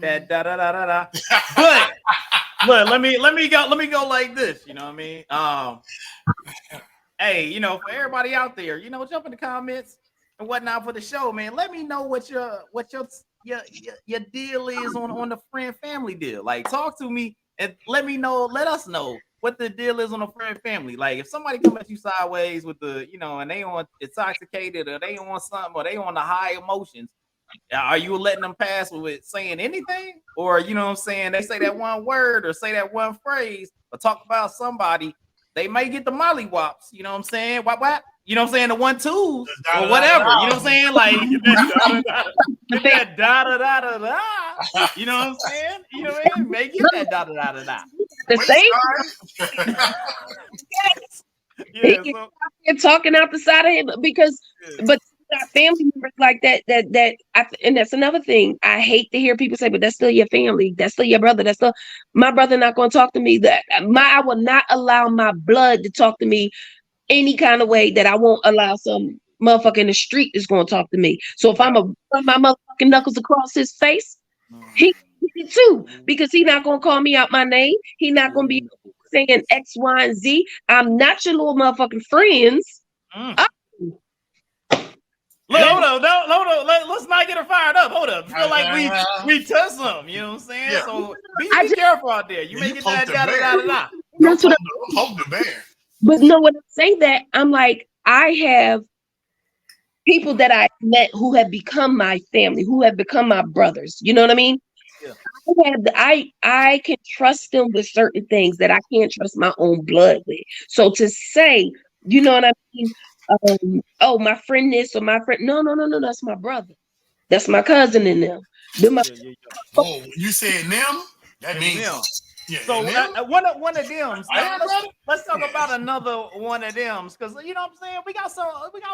that da da da da da. But look, let me go like this. You know what I mean? Hey, you know, for everybody out there, you know, jump in the comments and whatnot for the show, man. Let me know what your deal is on the friend family deal. Like, talk to me and let us know what the deal is on the friend family. Like, if somebody come at you sideways with the, you know, and they on intoxicated or they on something or they on the high emotions, Are you letting them pass with saying anything? Or, you know what I'm saying, they say that one word or say that one phrase or talk about somebody, they may get the mollywops, you know what I'm saying? What? You know what I'm saying? The 1-2s or whatever. You know what I'm saying? Like get that da da da da da. You know what I'm saying? You know what I mean? May get that da da da da da. The same. Yeah, so You're talking out the side of him because, but got family members like that. And that's another thing. I hate to hear people say, but that's still your family. That's still your brother. That's still my brother. Not going to talk to me. I will not allow my blood to talk to me any kind of way that I won't allow some motherfucker in the street is going to talk to me. So if I'm a run my motherfucking knuckles across his face, he too, because he not going to call me out my name. He not going to be saying X, Y, and Z. I'm not your little motherfucking friends. Hold up. Let's not get her fired up. Hold up. Feel like we touched some. You know what I'm saying? Yeah. So be careful out there. You may get that da. That's what I poke the bear. But no, when I say that, I'm like, I have people that I met who have become my family, who have become my brothers. You know what I mean? Yeah. I can trust them with certain things that I can't trust my own blood with. So to say, you know what I mean? Oh, my friend this or my friend. No, that's my brother. That's my cousin in them. Oh, you said them? That means them. Yeah, so one of them. Let's talk about another one of them, because you know what I'm saying. We got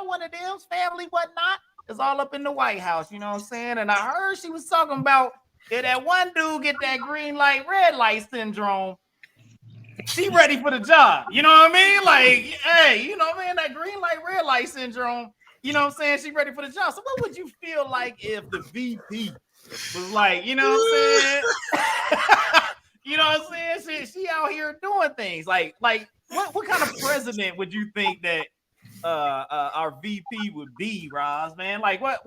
one of them family, whatnot. It's all up in the White House. You know what I'm saying. And I heard she was talking about that one dude get that green light, red light syndrome. She ready for the job. You know what I mean? Like, hey, you know what I mean? That green light, red light syndrome. You know what I'm saying? She ready for the job. So what would you feel like if the VP was like, you know what I'm saying? You know what I'm saying? She out here doing things. Like what kind of president would you think that our VP would be, Roz, man? Like what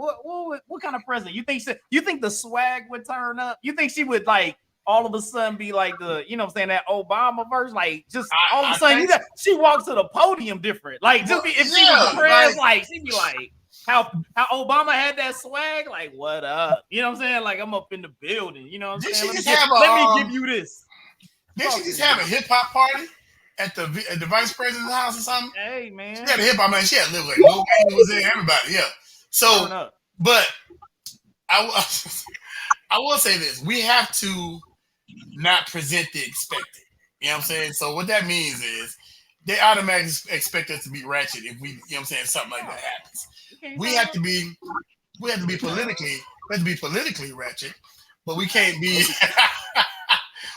kind of president? You think the swag would turn up? You think she would like all of a sudden be like the, you know what I'm saying, that Obama verse? Like just all of a sudden she walks to the podium different. Like just if she was the press, like she'd be like how Obama had that swag, like what up? You know what I'm saying? Like I'm up in the building. You know what I'm saying? Let me give you this. Did she just have a hip hop party at the vice president's house or something? Hey man, she had a hip hop man. She had lived like Lil Boosie was there, everybody. Yeah. So, but I will say this: we have to not present the expected. You know what I'm saying? So what that means is they automatically expect us to be ratchet if we, you know what I'm saying, something like that happens. We have to be politically ratchet, but we can't be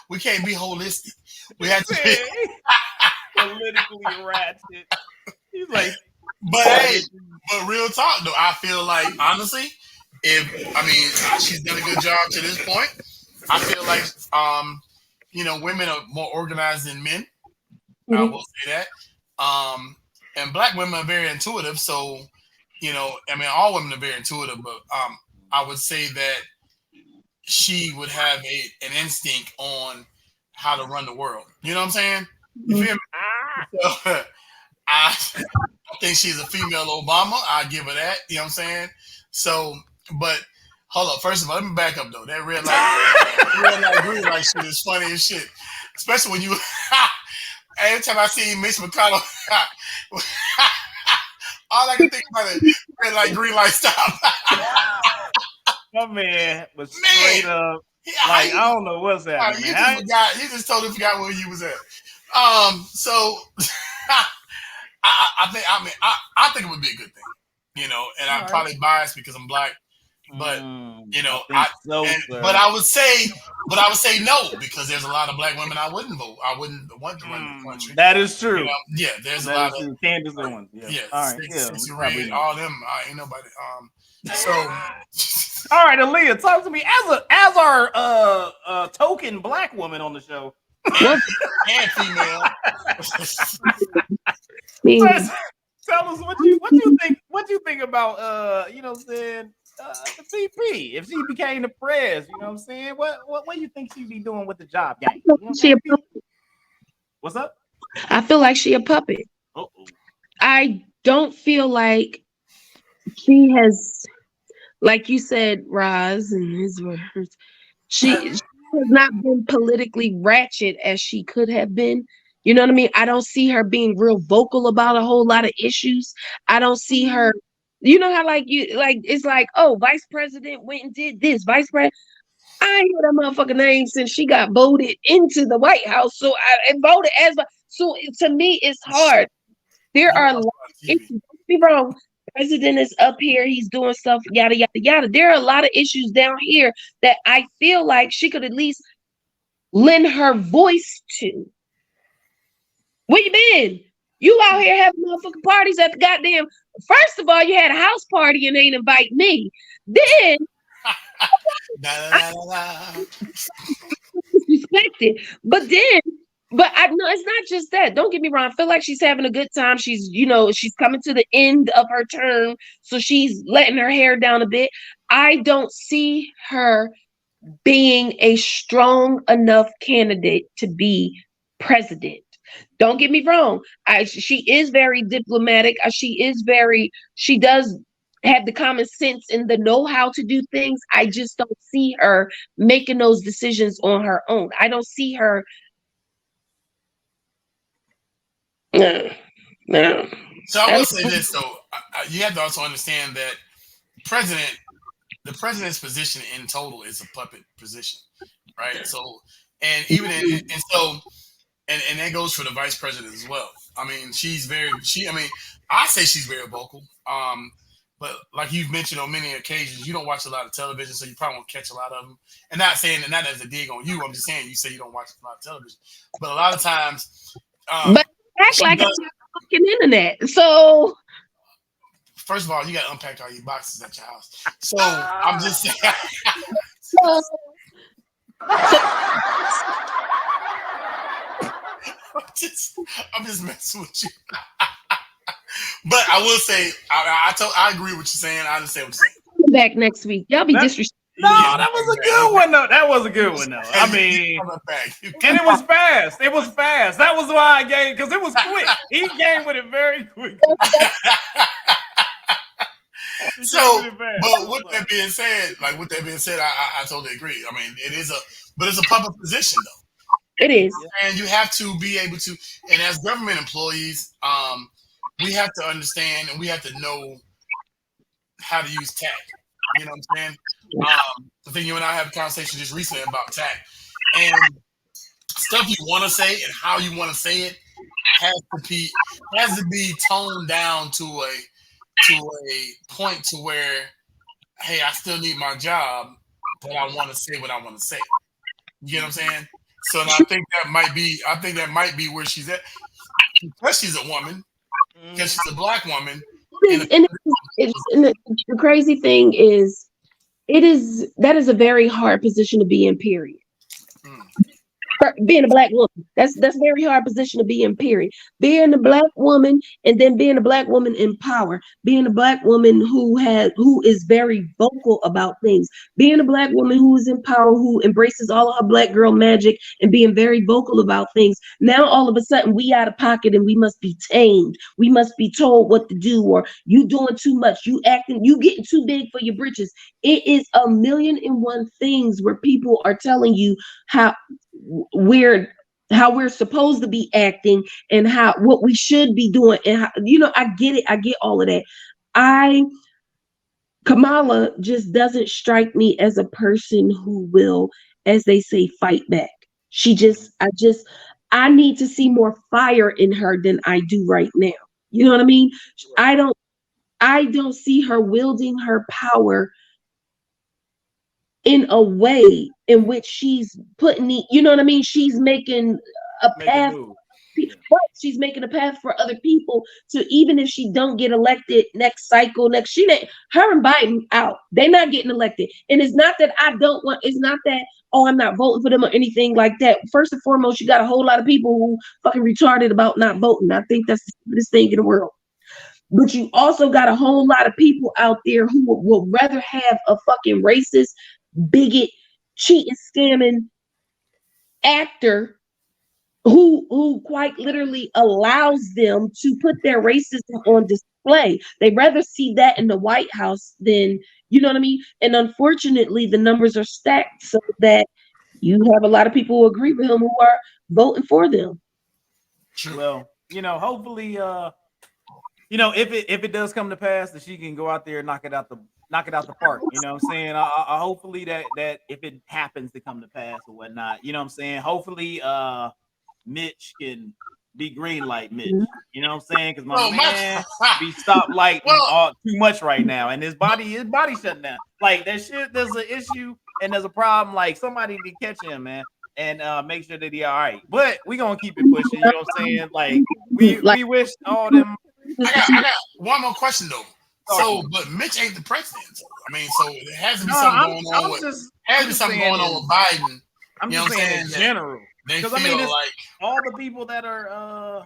holistic. We have to be politically ratchet. He's like, but real talk though, I feel like honestly, she's done a good job to this point. I feel like women are more organized than men. Mm-hmm. I will say that. And black women are very intuitive, so all women are very intuitive, but I would say that she would have an instinct on how to run the world. You know what I'm saying? You feel me? So, I think she's a female Obama. I give her that. You know what I'm saying? So, but hold up. First of all, let me back up though. That red light, green light shit is funny as shit. Especially when you every time I see Mitch McConnell, all I can think about is red light, green light, stop. My man was straight up. I don't know what's happening. He just totally forgot where you was at. So I think it would be a good thing, and I'm probably biased because I'm black, but but I would say no, because there's a lot of black women I wouldn't vote. I wouldn't want to run the country. That is true. There's a lot of Candace ones. Red, all them. Ain't nobody. So, all right, Aaliyah, talk to me as our token black woman on the show and female. Tell us what you think about the VP if she became the prez. You know what I'm saying? What do you think she'd be doing with the job, gang? What's up? I feel like she a puppet. Uh-oh. I don't feel like she has. like you said, Roz, and his words, she has not been politically ratchet as she could have been. You know what I mean? I don't see her being real vocal about a whole lot of issues. I don't see her. You know how like you like it's like, oh, vice president went and did this. Vice president. I ain't heard that motherfucker name since she got voted into the White House. So I and voted as so to me it's hard. There are a lot of issues. Don't be wrong. President is up here. He's doing stuff, yada yada yada. There are a lot of issues down here that I feel like she could at least lend her voice to. Where you been? You out here having motherfucking parties at the goddamn. First of all, you had a house party and ain't invite me. Then respected. But I know it's not just that. Don't get me wrong. I feel like she's having a good time. She's, she's coming to the end of her term. So she's letting her hair down a bit. I don't see her being a strong enough candidate to be president. Don't get me wrong. She is very diplomatic. She does have the common sense and the know-how to do things. I just don't see her making those decisions on her own. I don't see her. No. So I will say this though, you have to also understand that the president's position in total is a puppet position, right? So, and even and that goes for the vice president as well. I mean, I say she's very vocal. But like you've mentioned on many occasions, you don't watch a lot of television, so you probably won't catch a lot of them. And not saying that not as a dig on you, I'm just saying you say you don't watch a lot of television. But a lot of times, but act like it's not fucking internet. So first of all, you got to unpack all your boxes at your house. So I'm just saying. I'm just messing with you. But I will say, I agree with you saying. I understand what you're saying. Back next week. Y'all be disrespectful. No, that was a good one though. That was a good one though. I mean, and it was fast. It was fast. That was why I gave, because it was quick. He came with it very quick. So, but with that being said, I totally agree. I mean, but it's a public position though. It is, and you have to be able to. And as government employees, we have to understand and we have to know how to use tact. You know what I'm saying? I think you and I had a conversation just recently about tact and stuff you want to say and how you want to say it has to be toned down to a point to where, hey, I still need my job, but I want to say what I want to say. You get what I'm saying? So I think that might be where she's at. Because she's a woman, because she's a black woman. And the crazy thing is, that is a very hard position to be in, period. Being a black woman, that's a very hard position to be in, period. Being a black woman and then being a black woman in power, being a black woman who is very vocal about things, being a black woman who is in power, who embraces all of her black girl magic and being very vocal about things. Now all of a sudden we out of pocket and we must be tamed. We must be told what to do, or you doing too much, you getting too big for your britches. It is 1,000,001 things where people are telling you how we're supposed to be acting and what we should be doing, and how, I get it. I get all of that. Kamala just doesn't strike me as a person who will, as they say, fight back. I need to see more fire in her than I do right now. You know what I mean? I don't see her wielding her power in a way in which she's putting she's making a path. She's making a path for other people to, even if she don't get elected next cycle, her and Biden out. They're not getting elected. And it's not that it's not that, oh, I'm not voting for them or anything like that. First and foremost, you got a whole lot of people who fucking retarded about not voting. I think that's the stupidest thing in the world. But you also got a whole lot of people out there who will rather have a fucking racist, bigot, cheating, scamming actor who quite literally allows them to put their racism on display. They'd rather see that in the White House than, you know what I mean? And unfortunately, the numbers are stacked so that you have a lot of people who agree with him who are voting for them. Well, hopefully, if it does come to pass, that she can go out there and knock it out the park. You know what I'm saying? I hopefully that if it happens to come to pass or whatnot, you know what I'm saying? Hopefully, Mitch can be green light Mitch. You know what I'm saying? Because my man be stoplighting too much right now, and his body shutting down. Like that shit, there's an issue and there's a problem. Like somebody to catch him, man, and make sure that he all right. But we gonna keep it pushing. You know what I'm saying? Like we wish all them. I got one more question though. So, but Mitch ain't the president. I mean, so it has to be something going on with Biden. I'm just saying in general. Because I mean, like all the people that are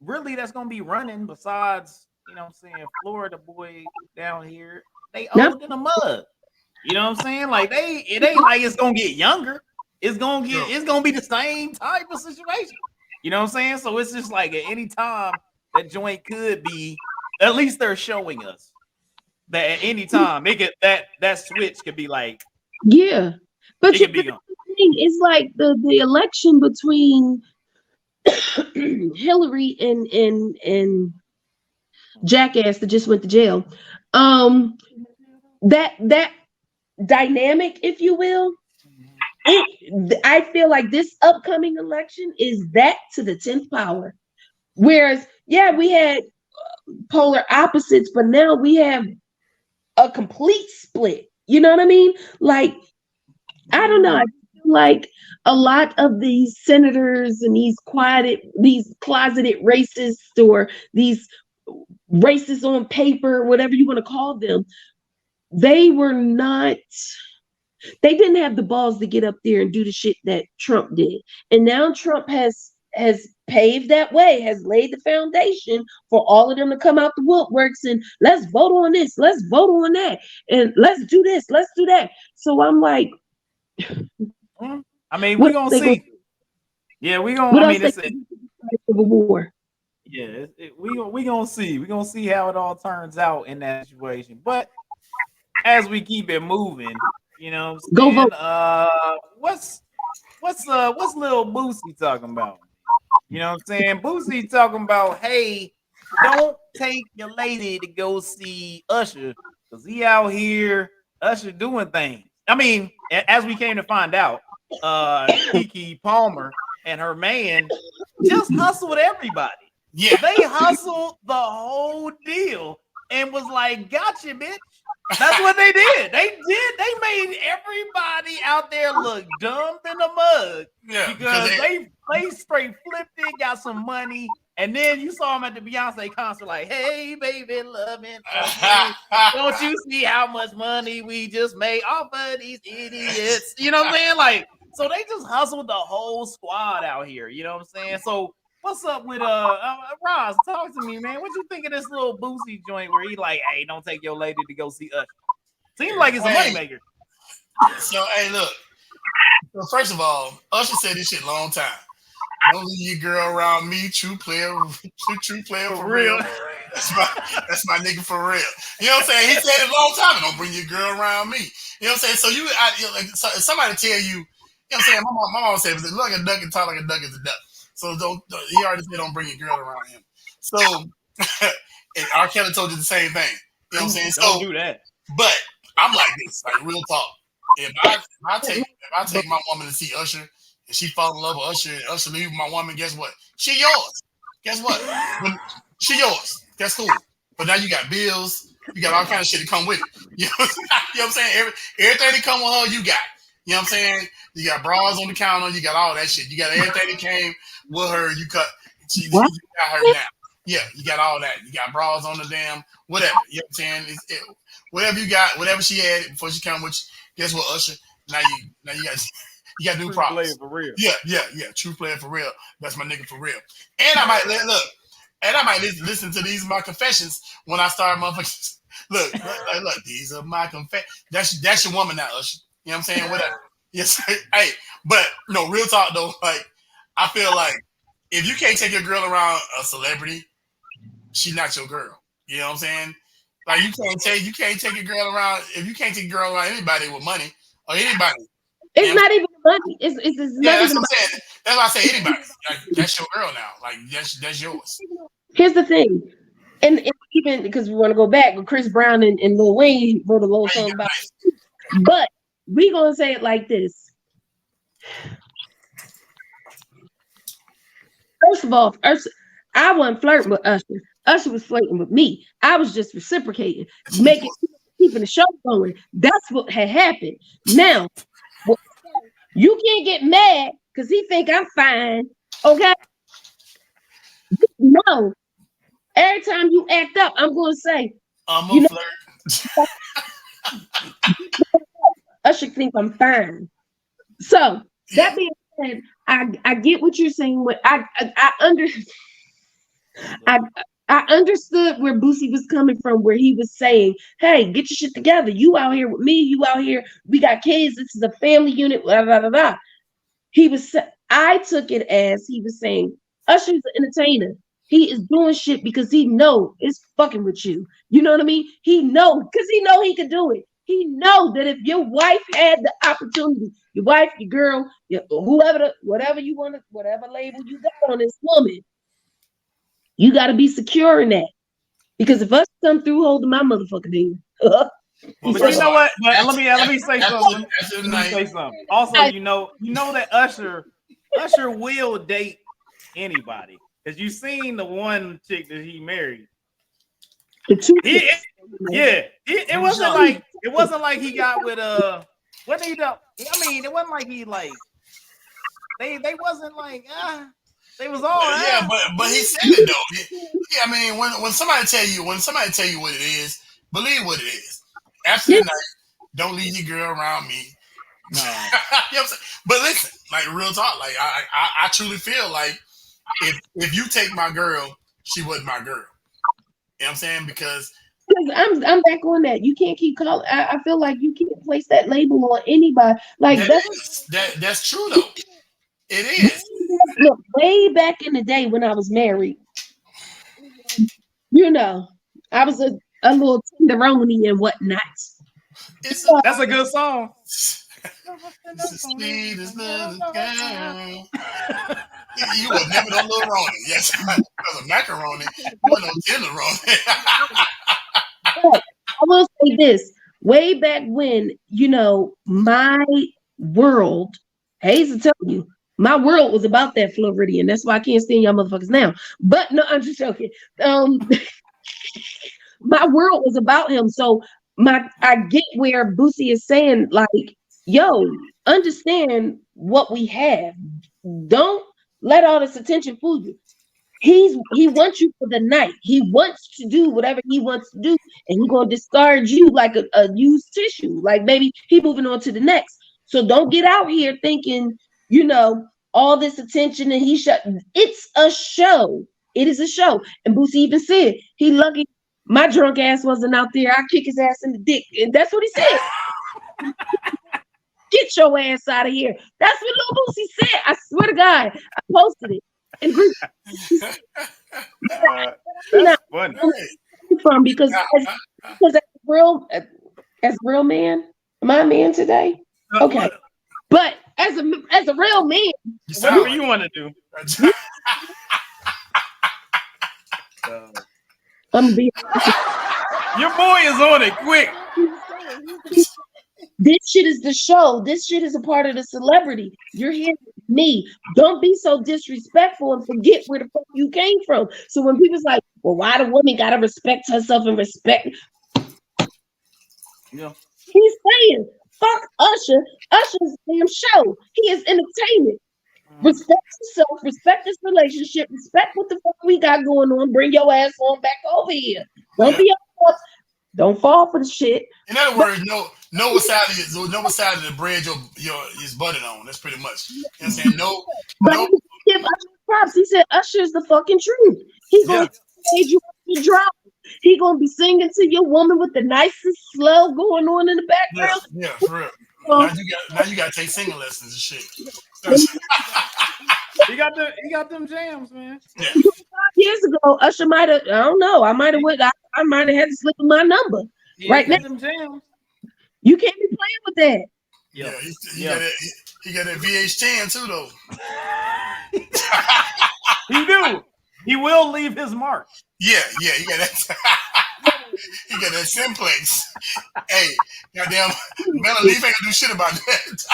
really that's gonna be running besides, you know what I'm saying, Florida boy down here, they old in the mud. You know what I'm saying? Like it ain't like it's gonna get younger. It's gonna be the same type of situation. You know what I'm saying? So it's just like at any time that joint could be, at least they're showing us that at any time they get that switch could be like, yeah. But it's like the election between Hillary and Jackass that just went to jail. That dynamic, if you will, I feel like this upcoming election is that to the 10th power. Whereas, we had polar opposites, but now we have a complete split. You know what I mean? Like, I don't know. I feel like a lot of these senators and these closeted racists or these racists on paper, whatever you want to call them, they didn't have the balls to get up there and do the shit that Trump did. And now Trump has paved that way, has laid the foundation for all of them to come out the woodworks and let's vote on this, let's vote on that, and let's do this, let's do that. So I'm like, I mean, we're gonna see. Yeah, we're gonna. I mean, it's a war. Yeah, we gonna see. We're gonna see how it all turns out in that situation. But as we keep it moving, you know, go vote. What's Lil Boosie talking about? You know what I'm saying? Boosie talking about, hey, don't take your lady to go see Usher because he out here Usher doing things. I mean, as we came to find out, Keke Palmer and her man just hustled everybody. Yeah, they hustled the whole deal and was like, "Gotcha, bitch." That's what they did. They made everybody out there look dumb in the mud. Yeah, because they straight flipped it, got some money, and then you saw them at the Beyonce concert, like, "Hey, baby, loving, don't you see how much money we just made off of these idiots?" You know what I'm saying? Like, so they just hustled the whole squad out here. You know what I'm saying? So. What's up with Roz? Talk to me, man. What you think of this little Boosie joint where he like, hey, don't take your lady to go see Usher? Seems like it's a moneymaker. So hey, look. So first of all, Usher said this shit long time. Don't leave your girl around me, true player for real. That's my nigga for real. You know what I'm saying? He said it a long time. Don't bring your girl around me. You know what I'm saying? So if somebody tell you, you know what I'm saying? My mom said, look like a duck and talk like a duck is a duck. So he already said don't bring your girl around him. So and R. Kelly told you the same thing. You know what I'm saying? Don't do that. But I'm like this, like real talk. If I take my woman to see Usher and she fall in love with Usher and Usher leave my woman, guess what? She yours. Guess what? She yours. That's cool. But now you got bills, you got all kind of shit to come with it. You know what I'm saying? Everything that come with her, you got. You know what I'm saying? You got bras on the counter, you got all that shit. You got everything that came with her, you got her now. Yeah, you got all that. You got bras on the damn, whatever. You know what I'm saying? Whatever you got, whatever she had before she came with you, guess what, Usher? Now you got new problems. True player for real. Yeah. True player for real. That's my nigga for real. And I might listen to these my confessions when I start motherfuckers. Look, these are my confessions. That's your woman now, Usher. You know what I'm saying? Whatever. Yes. Hey, but no, real talk though. Like, I feel like if you can't take your girl around a celebrity, she's not your girl. You know what I'm saying? Like you can't take your girl around if you can't take your girl around anybody with money or anybody. It's not even money. It's not that's even what I'm saying. That's why I say anybody. Like, that's your girl now. Like that's yours. Here's the thing, and even because we want to go back, with Chris Brown and Lil Wayne wrote a little song about it. But we gonna say it like this. First of all, I wasn't flirting with Usher. Usher was flirting with me. I was just reciprocating, keeping the show going. That's what had happened. Now, you can't get mad because he think I'm fine. Okay? No. Every time you act up, I'm going to say, I'm a flirt. Usher thinks I'm fine. So, that being said, I get what you're saying. I understood where Boosie was coming from, where he was saying, hey, get your shit together. You out here with me. You out here. We got kids. This is a family unit. Blah, blah, blah, blah. I took it as he was saying, Usher's an entertainer. He is doing shit because he know it's fucking with you. You know what I mean? He know because he know he could do it. He know that if your wife had the opportunity, your wife, your girl, whoever, whatever you want, whatever label you got on this woman, you got to be secure in that. Because if us come through holding my motherfucking hand. But you know what? But let me say something. Let me say something. Also, you know that Usher will date anybody. Because you seen the one chick that he married. It wasn't like he got with what did he do? I mean, it wasn't like he like they wasn't like they was all but he said it though. Yeah, I mean when somebody tell you what it is, believe what it is. After the night, don't leave your girl around me. No. You know what I'm saying? But listen, like real talk, like I truly feel like if you take my girl, she wasn't my girl. You know what I'm saying? Because I'm back on that. You can't keep calling. I feel like you can't place that label on anybody. Like that's true though. It is. Look, way back in the day when I was married, you know, I was a little tenderoni and whatnot. That's a good song. Sweet as little girl. You would never know Lil Ronnie. Yes, because of macaroni. You wouldn't know tenderoni. But I will say this. Way back when, you know, my world, I hate to tell you, my world was about that Floridian. That's why I can't stand y'all motherfuckers now. But no, I'm just joking. My world was about him. So I get where Boosie is saying, like, yo, understand what we have. Don't let all this attention fool you. He wants you for the night. He wants to do whatever he wants to do, and he's gonna discard you like a used tissue. Like maybe he moving on to the next. So don't get out here thinking, you know, all this attention and it's a show. It is a show. And Boosie even said he lucky my drunk ass wasn't out there. I kick his ass in the dick. And that's what he said. Get your ass out of here. That's what Lil Boosie said. I swear to God. I posted it. And that's funny. From because as a real man, am I a man today? Okay. But as a real man, whatever you want to do. I'm being your boy is on it quick. This shit is the show. This shit is a part of the celebrity. You're here with me. Don't be so disrespectful and forget where the fuck you came from. So when people's like, well, why the woman gotta respect herself and respect? Yeah. He's saying, fuck Usher. Usher's a damn show. He is entertainment. Respect yourself, respect this relationship, respect what the fuck we got going on. Bring your ass on back over here. Don't be up. Don't fall for the shit. In other words, know what side of the bread is buttered on. That's pretty much. You know what I'm saying? No. Give Usher props. He said Usher's the fucking truth. He's gonna stage you up to drop. He gonna be singing to your woman with the nicest slow going on in the background. Yeah, for real. Now you got to take singing lessons and shit. He got them jams, man. Yeah. 5 years ago, Usher might have. I don't know. I might have had to slip in my number. Yeah, right now, them jams. You can't be playing with that. Yeah, he got that VH10 too, though. He do. He will leave his mark. Yeah, he got that. He got that simplex. Hey, goddamn, Melon Leaf ain't gonna do shit about that.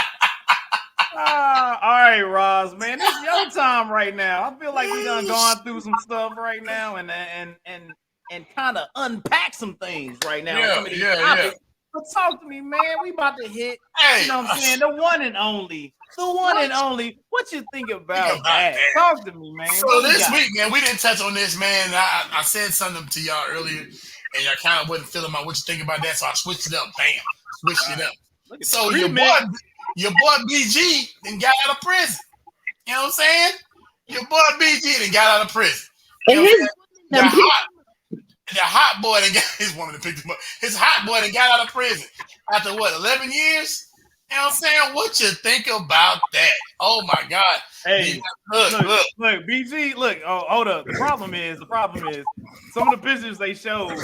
All right, Roz, man, it's your time right now. I feel like we done gone through some stuff right now and kind of unpack some things right now. Yeah. But talk to me, man. We about to hit, you know what I'm saying, the one and only. What you think about that? Talk to me, man. So this week, man, we didn't touch on this, man. I said something to y'all earlier, and y'all kind of wasn't feeling what you think about that, so I switched it up. Bam, switched it up. So your boy BG then got out of prison. You know what I'm saying? Your boy BG then got out of prison. You know the hot boy that got his woman to pick him up. His hot boy that got out of prison after 11 years? You know what I'm saying? What you think about that? Oh my God. Hey, look, BG, look, hold up. The problem is some of the pictures they showed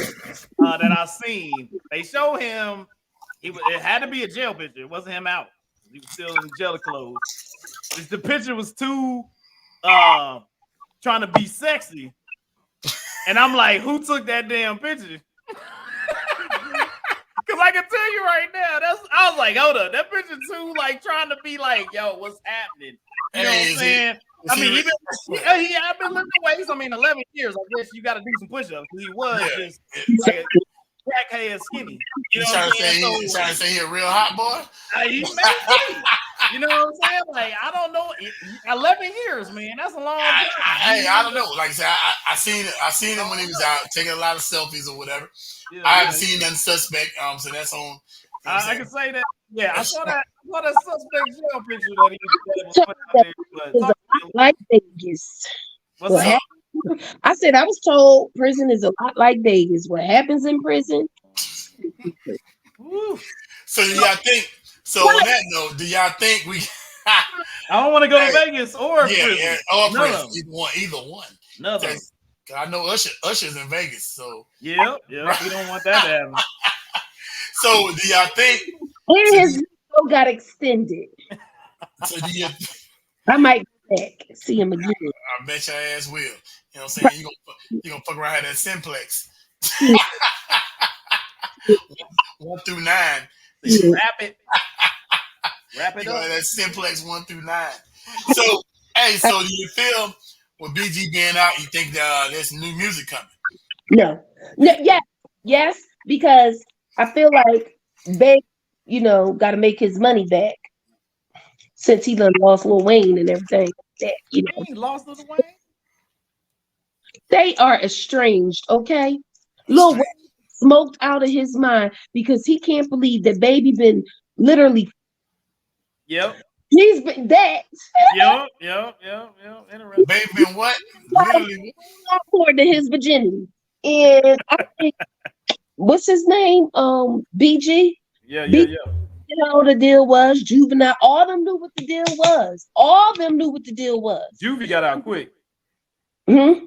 that I seen, they show him, it had to be a jail picture. It wasn't him out. He was still in jail clothes. The picture was too trying to be sexy. And I'm like, who took that damn picture? Because I can tell you right now, I was like, hold up, that picture too, like trying to be like, yo, what's happening? You know what I'm saying? I've been lifting weights. 11 years. I guess you got to do some push-ups. He was just like a crackhead skinny. You know what I'm saying? He's trying to say he a real hot boy? He may be. You know what I'm saying? Like, I don't know. 11 years, man. That's a long time. I don't know. Like I said, I seen him when he was out taking a lot of selfies or whatever. Yeah, I haven't seen nothing suspect. So that's on. I can say that. Yeah, I saw that suspect jail picture that he was putting out there. Like Vegas. I said I was told prison is a lot like Vegas. What happens in prison? So do y'all think? So on that note, do y'all think we? I don't want to go to Vegas or prison. Yeah, or prison. Either one. Nothing. I know Usher's in Vegas, so yeah, we don't want that to happen. So do y'all think? And his show got extended. So do you? I might go back see him again. I bet your ass will. You know what I'm saying? You gonna fuck around with that simplex. 1 through 9. Yeah. Wrap it up. That simplex 1 through 9. So so do you feel with BG being out, you think there's new music coming? No. Yes, because I feel like they, got to make his money back since he done lost Lil Wayne and everything. He lost Lil Wayne? They are estranged, okay? Lil Wayne smoked out of his mind because he can't believe that baby been literally. Yep. He's been that. Yep. Interesting. Baby been what? Literally. According to his virginity. And I think, what's his name? BG? Yeah. You know what the deal was? Juvenile. All of them knew what the deal was. Juvie got out quick. Mm-hmm.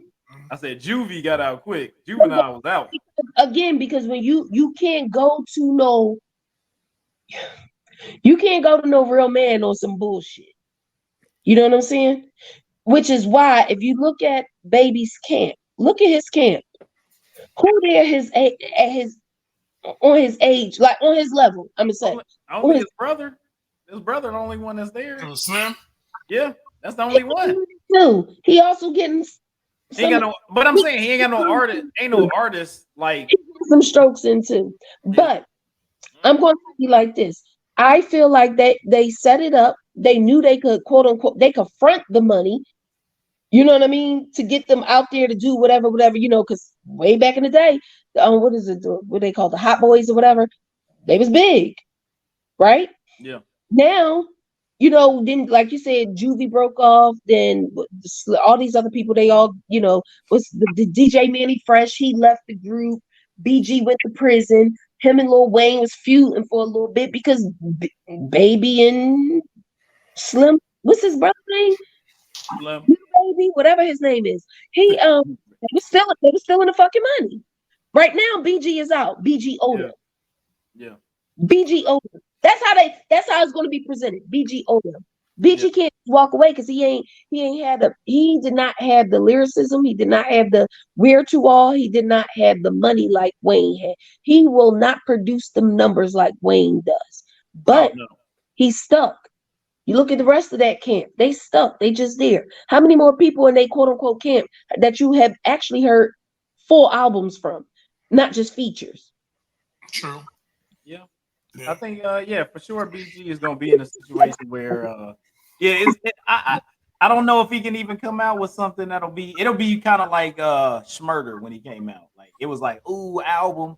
I said Juvie got out quick. Juvenile was out. Again, because when you can't go to no real man on some bullshit. You know what I'm saying? Which is why if you look at Baby's camp, look at his camp. Who there on his age, like on his level, I'm gonna say. Only his brother. His brother, the only one that's there. Slim? Yeah, that's the only one. He also getting he ain't got no, but I'm saying he ain't got no artist, ain't no artist like some strokes in too. But I'm going to be like this. I feel like they set it up. They knew they could, quote unquote, they could front the money. You know what I mean? To get them out there to do whatever, because way back in the day, what is it? What they call the Hot Boys or whatever? They was big, right? Yeah. Now, then like you said, Juvie broke off. Then all these other people, they all, was the DJ Manny Fresh. He left the group. BG went to prison. him and Lil Wayne was feuding for a little bit because Baby and Slim, what's his brother's name? Slim. Baby, whatever his name is. They were stealing the fucking money. Right now, BG is out. BG Oda. Yeah. BG Oda. That's how it's going to be presented. BG Oda. BG can't walk away because he did not have the lyricism, he did not have the wherewithal, he did not have the money like Wayne had. He will not produce them numbers like Wayne does. But he's stuck. You look at the rest of that camp, they stuck. They just there. How many more people in they quote unquote camp that you have actually heard full albums from, not just features? True. Yeah. I think for sure BG is gonna be in a situation where I don't know if he can even come out with something it'll be kind of like Schmurder when he came out. Like it was like, ooh, album,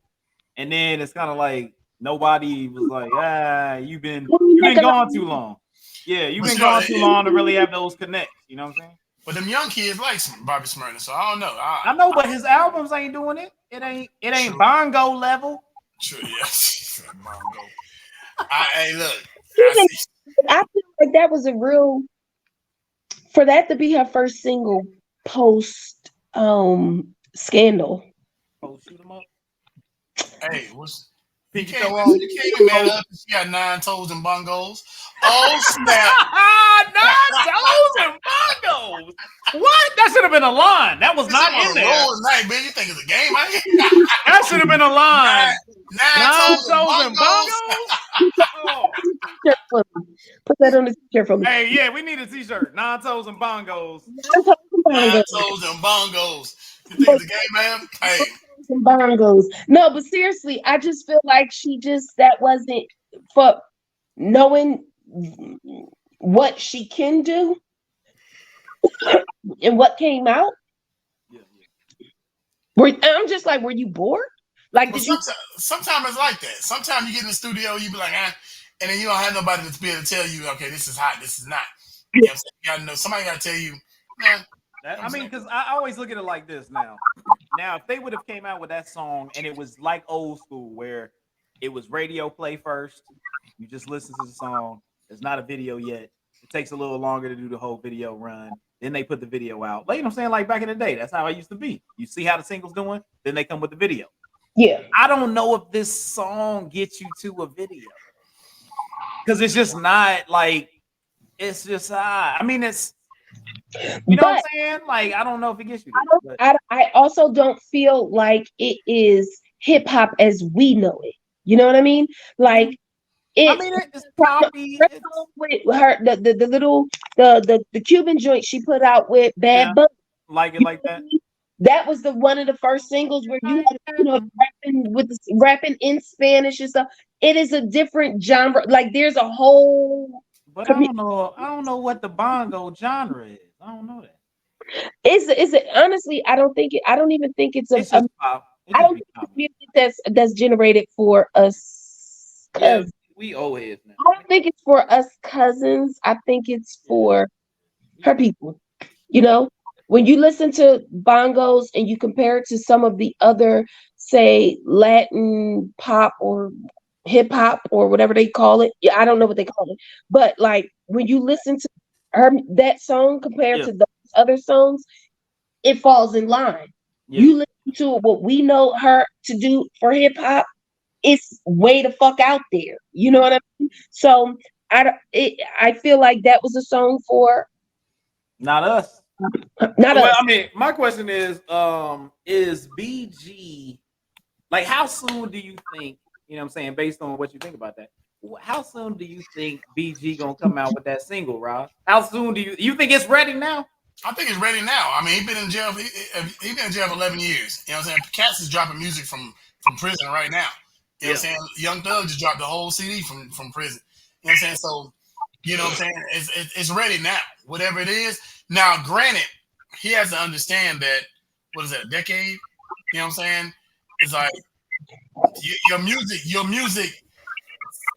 and then it's kind of like nobody was like, you've been gone too long. Yeah, you've been gone too long to really have those connects. You know what I'm saying? But them young kids like Bobby Smurder, so I don't know. I know, but his albums ain't doing it. It ain't Bongo level. True, yes. Bongo. Hey, look. I feel like that was for that to be her first single post scandal. Post shoot 'em up. Hey, you came in up. She got 9 toes and bongos. Oh snap! 9 toes and bongos. What? That should have been a line. That was not in there. Night, man. You think it's a game? That should have been a line. 9 toes and bongos. Put that on the t-shirt for me. Hey, yeah, we need a t-shirt. 9 toes and bongos. 9 toes and bongos. You think it's a game, man? Hey. Some bongos. No, but seriously, I just feel like that wasn't for knowing what she can do and what came out. I'm just like, were you bored? Like, sometimes it's like that. Sometimes you get in the studio, you be like, and then you don't have nobody to be able to tell you, okay, this is hot, this is not. You know what I'm saying? You gotta know. Somebody gotta tell you, man. I mean, because I always look at it like this now. Now, if they would have came out with that song and it was like old school where it was radio play first, you just listen to the song, it's not a video yet, it takes a little longer to do the whole video run, then they put the video out. Like, you know what I'm saying? Like back in the day, that's how it used to be. You see how the single's doing, then they come with the video. Yeah. I don't know if this song gets you to a video. Because it's just not like, it's just, I mean, it's, you know what I'm saying? Like, I don't know if it gets you there, I also don't feel like it is hip hop as we know it. You know what I mean? Like, it's probably with her the little the Cuban joint she put out with Bad Bunny. Like it like that. That was one of the first singles where you had, rapping in Spanish and stuff. It is a different genre. Like there's a whole. But I don't know what the bongo genre is. I don't know that. Is it honestly? I don't even think it's pop. I don't think it's music that's generated for us. Yeah, we old heads now. I don't think it's for us cousins. I think it's for her people. You know, when you listen to bongos and you compare it to some of the other, say, Latin pop or hip hop or whatever they call it. Yeah, I don't know what they call it. But like when you listen to that song compared to those other songs, it falls in line. Yeah. You listen to what we know her to do for hip hop, it's way the fuck out there. You know what I mean? So I feel like that was a song for not us. Not us. I mean, my question is BG, like how soon do you think, you know what I'm saying, based on what you think about that, how soon do you think BG gonna come out with that single, Rob? How soon do you think it's ready now? I think it's ready now. I mean, he's been in jail. He's been in jail for 11 years. You know what I'm saying? Cass is dropping music from prison right now. You know what I'm saying? Young Thug just dropped the whole CD from prison. You know what I'm saying? So, you know what I'm saying? It's ready now. Whatever it is. Now, granted, he has to understand that, what is that, a decade? You know what I'm saying? It's like your music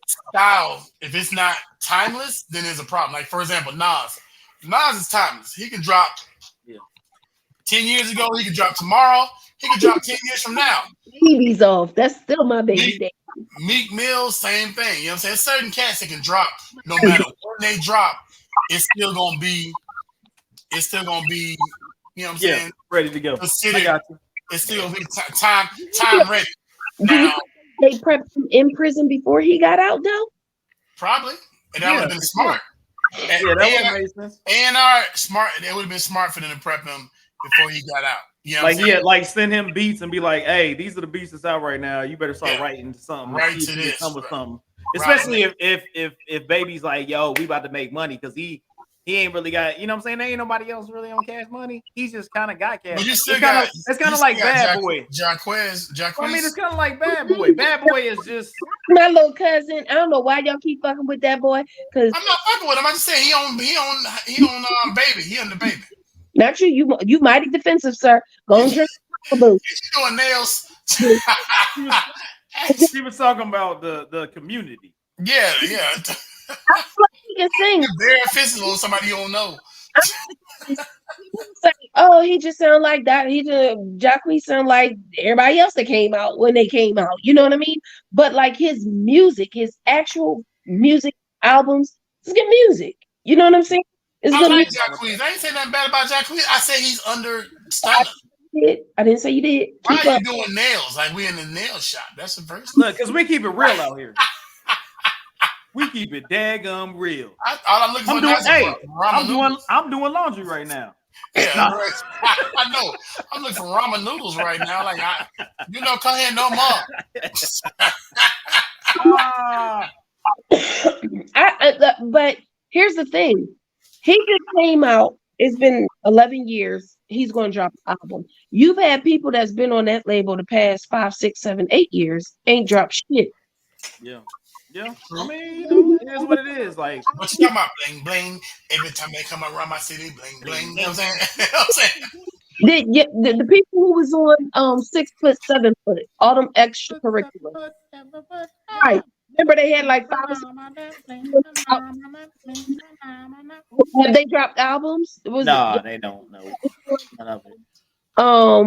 style, if it's not timeless, then there's a problem. Like, for example, Nas is timeless. He can drop 10 years ago, he can drop tomorrow. He could drop 10 years from now. Baby's off. That's still my baby. Meek Mill, same thing. You know what I'm saying? Certain cats that can drop no matter when they drop, it's still gonna be, you know what I'm saying? Ready to go. I got you. It's still gonna be time ready. Now, they prepped him in prison before he got out, though? Probably. And that would have been smart. That would have made sense. Smart. It would have been smart for them to prep him before he got out. You know like send him beats and be like, hey, these are the beats that's out right now. You better start writing something. Right to this. Something. Especially if baby's like, yo, we about to make money because he ain't really got, you know what I'm saying? There ain't nobody else really on cash money. He's just kind of got cash. It's kind of like Bad Boy. Jacquez. I mean, it's kind of like Bad Boy. Bad Boy is just my little cousin. I don't know why y'all keep fucking with that boy. Cause I'm not fucking with him. I just say he on baby. He on the baby. Not you. You mighty defensive, sir. Go and drink. You doing nails? He was talking about the community. Yeah. I feel like he can sing. Very offensive on somebody you don't know. Say, oh, he just sound like that. He just Jacquees sound like everybody else that came out when they came out. You know what I mean? But like his music, his actual music albums, it's good music. You know what I'm saying? It's I like Jacquees. I ain't saying nothing bad about Jacquees. I say he's understudied. I didn't say you did. Why are you doing nails? Like we in the nail shop. That's the first. Look, because we keep it real out here. We keep it daggum real. I'm looking for I'm doing laundry right now. Yeah, I know. I'm looking for ramen noodles right now. Like come here no more. But here's the thing. He just came out. It's been 11 years. He's going to drop an album. You've had people that's been on that label the past 5, 6, 7, 8 years ain't dropped shit. Yeah. I mean, it is what it is. Like, what you talking about? Bling bling. Every time they come around my city, bling bling. You know what I'm saying? The people who was on 6 foot, 7 foot, all them extracurricular. Right. Remember they had like 5 or 6. Have they dropped albums? No, they don't. No, none of it. Are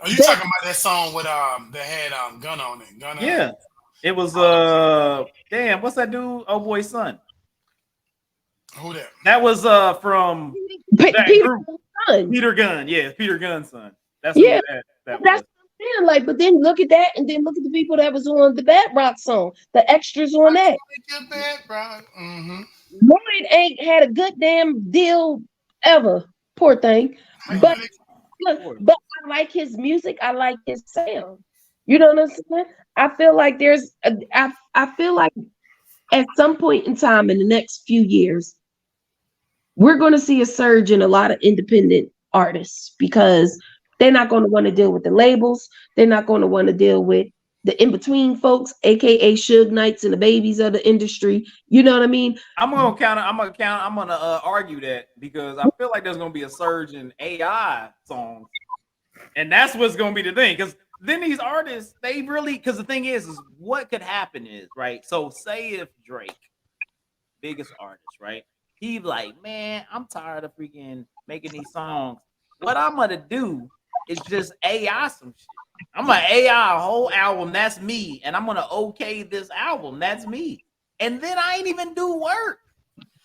you talking about that song with that had Gun on it? Gun on it. It was damn, what's that dude? Oh boy's son. Who that? That was from Peter Gunn. Yeah, Peter Gunn's son. That's that was. Like, but then look at that, and then look at the people that was on the Bad Rock song, the extras on that. Bad Rock. Mm-hmm. Lloyd ain't had a good damn deal ever. Poor thing. But I like his music. I like his sound. You know what I'm saying? I feel like I feel like at some point in time in the next few years, we're going to see a surge in a lot of independent artists because they're not going to want to deal with the labels. They're not going to want to deal with the in-between folks, aka Suge Knights and the babies of the industry. You know what I mean? I'm gonna argue that because I feel like there's gonna be a surge in AI songs, and that's what's gonna be the thing. Because then these artists, they really, because the thing is what could happen is, right? So say if Drake, biggest artist, right? He like, man, I'm tired of freaking making these songs. What I'm gonna do is just AI some shit. I'm gonna AI a whole album. That's me, and I'm gonna okay this album. That's me, and then I ain't even do work,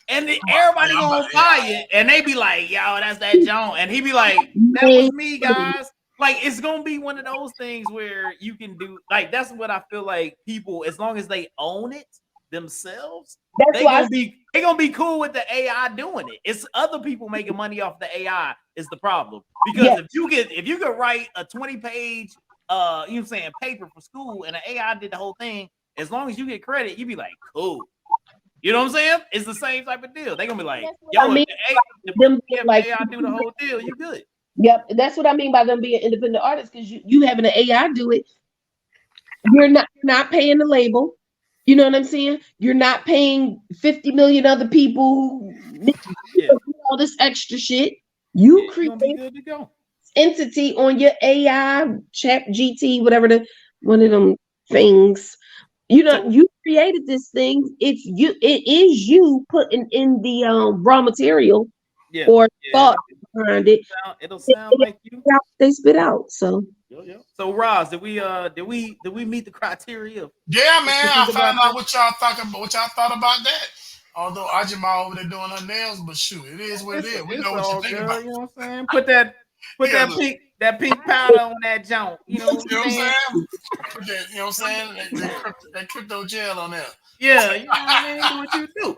and then everybody gonna buy it, and they be like, "Yo, that's that John," and he be like, "That was me, guys." Like it's gonna be one of those things where you can do like that's what I feel like people, as long as they own it themselves, they gonna be cool with the AI doing it. It's other people making money off the AI is the problem. Because if you could write a 20-page you know what I'm saying, paper for school and an AI did the whole thing, as long as you get credit, you be like, cool. You know what I'm saying? It's the same type of deal. They gonna be like, yo, if the AI do the whole deal, you good. Yep, that's what I mean by them being independent artists, because you having an AI do it, you're not paying the label. You know what I'm saying? You're not paying 50 million other people all this extra shit. You create entity on your AI, Chat GT, whatever one of them things. You know, you created this thing. It is you putting in the raw material or thought behind it. It'll sound like you. They spit out. So. So Roz, did we meet the criteria? Yeah, man. I found out what y'all thought about that. Although Ajima over there doing her nails, but shoot, it is what it is. We know what you think about. You know what I'm saying? Put that pink powder on that junk. You know what I'm saying? Put that, you know what I'm saying? That crypto gel on there. Yeah, you know what I mean? Do what you do.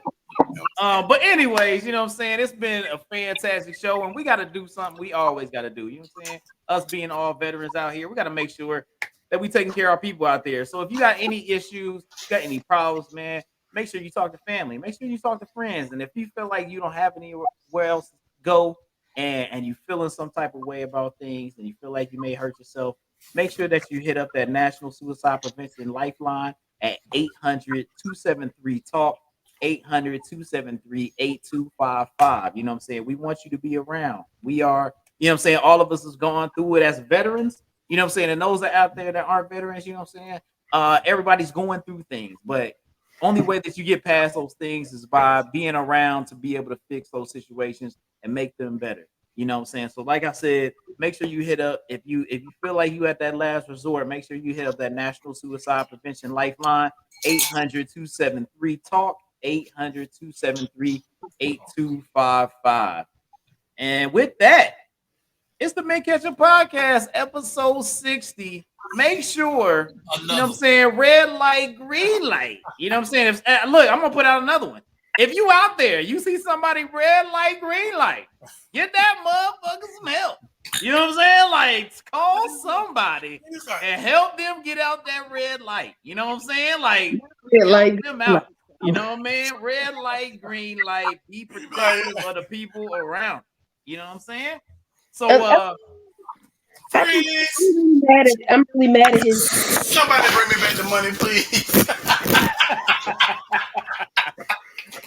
But anyways, you know what I'm saying? It's been a fantastic show, and we got to do something we always got to do. You know what I'm saying? Us being all veterans out here, we got to make sure that we taking care of our people out there. So if you got any issues, got any problems, man, make sure you talk to family. Make sure you talk to friends. And if you feel like you don't have anywhere else to go and you feeling some type of way about things and you feel like you may hurt yourself, make sure that you hit up that National Suicide Prevention Lifeline at 800-273-TALK. 800-273-8255. You know what I'm saying? We want you to be around. We are, you know what I'm saying? All of us is going through it as veterans. You know what I'm saying? And those are out there that aren't veterans, you know what I'm saying? Everybody's going through things, but only way that you get past those things is by being around to be able to fix those situations and make them better. You know what I'm saying? So like I said, make sure you hit up, if you feel like you at that last resort, make sure you hit up that National Suicide Prevention Lifeline, 800-273-TALK. 800-273-8255. And with that, it's the Ketchup Podcast, episode 60. Make sure, you know what I'm saying, red light, green light. You know what I'm saying? Look, I'm going to put out another one. If you out there, you see somebody red light, green light, get that motherfucker some help. You know what I'm saying? Like, call somebody and help them get out that red light. You know what I'm saying? Like, help them out. You know what I mean? Red light, green light, be protective of the people around. You know what I'm saying? So I'm really mad at his. Somebody bring me back the money, please.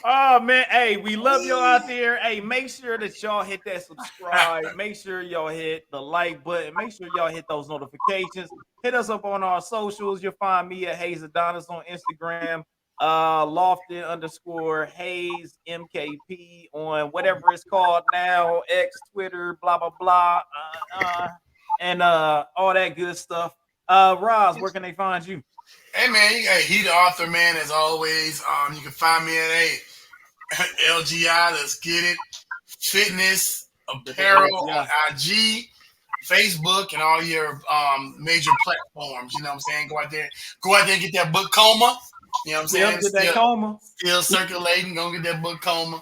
Oh man, hey, we love y'all out there. Hey, make sure that y'all hit that subscribe. Make sure y'all hit the like button. Make sure y'all hit those notifications. Hit us up on our socials. You'll find me at Hayes Adonis on Instagram. Lofton_Hayes MKP on whatever it's called now, X, Twitter, blah blah blah, and all that good stuff. Roz, where can they find you? Hey man, he the author, man, as always. You can find me at LGI. Let's get it. Fitness apparel on IG, Facebook, and all your major platforms. You know what I'm saying? Go out there and get that book Coma. You know what I'm saying? Still circulating. Go get that book Coma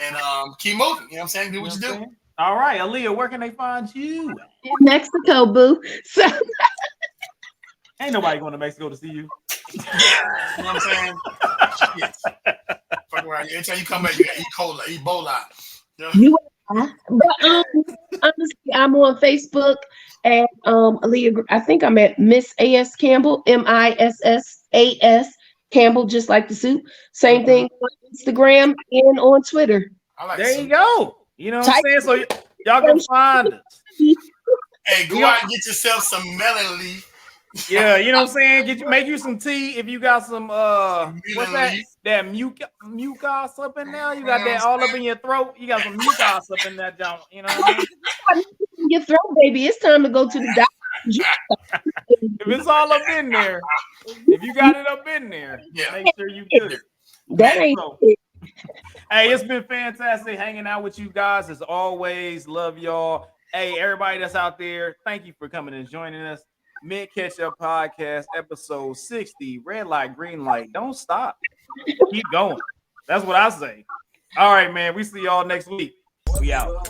and keep moving. You know what I'm saying? Do what you do. All right, Aaliyah, where can they find you? In Mexico, boo. So ain't nobody going to Mexico to see you. Yeah, you know what I'm saying? Yes. Fuck around. Every time you come back, you got Ebola. You are. But honestly, I'm on Facebook and Aaliyah. I think I'm at Miss A.S. Campbell, MISSAS Campbell, just like the soup. Same thing on Instagram and on Twitter. There you go. You know what I'm saying? So y'all can find us. Hey, go out and get yourself some melon leaf. Yeah, you know what I'm saying? Make you some tea if you got some what's that? That mucus up in there. You got that all up in your throat. You got some mucus up in that junk. You know what I mean? Your throat, baby. It's time to go to the doctor. If it's all up in there, if you got it up in there, make sure you get it. That ain't it. Hey, it's been fantastic hanging out with you guys as always. Love y'all. Hey, everybody that's out there, thank you for coming and joining us. Ketchup Podcast, episode 60. Red light, green light. Don't stop. Keep going. That's what I say. All right, man. We see y'all next week. We out.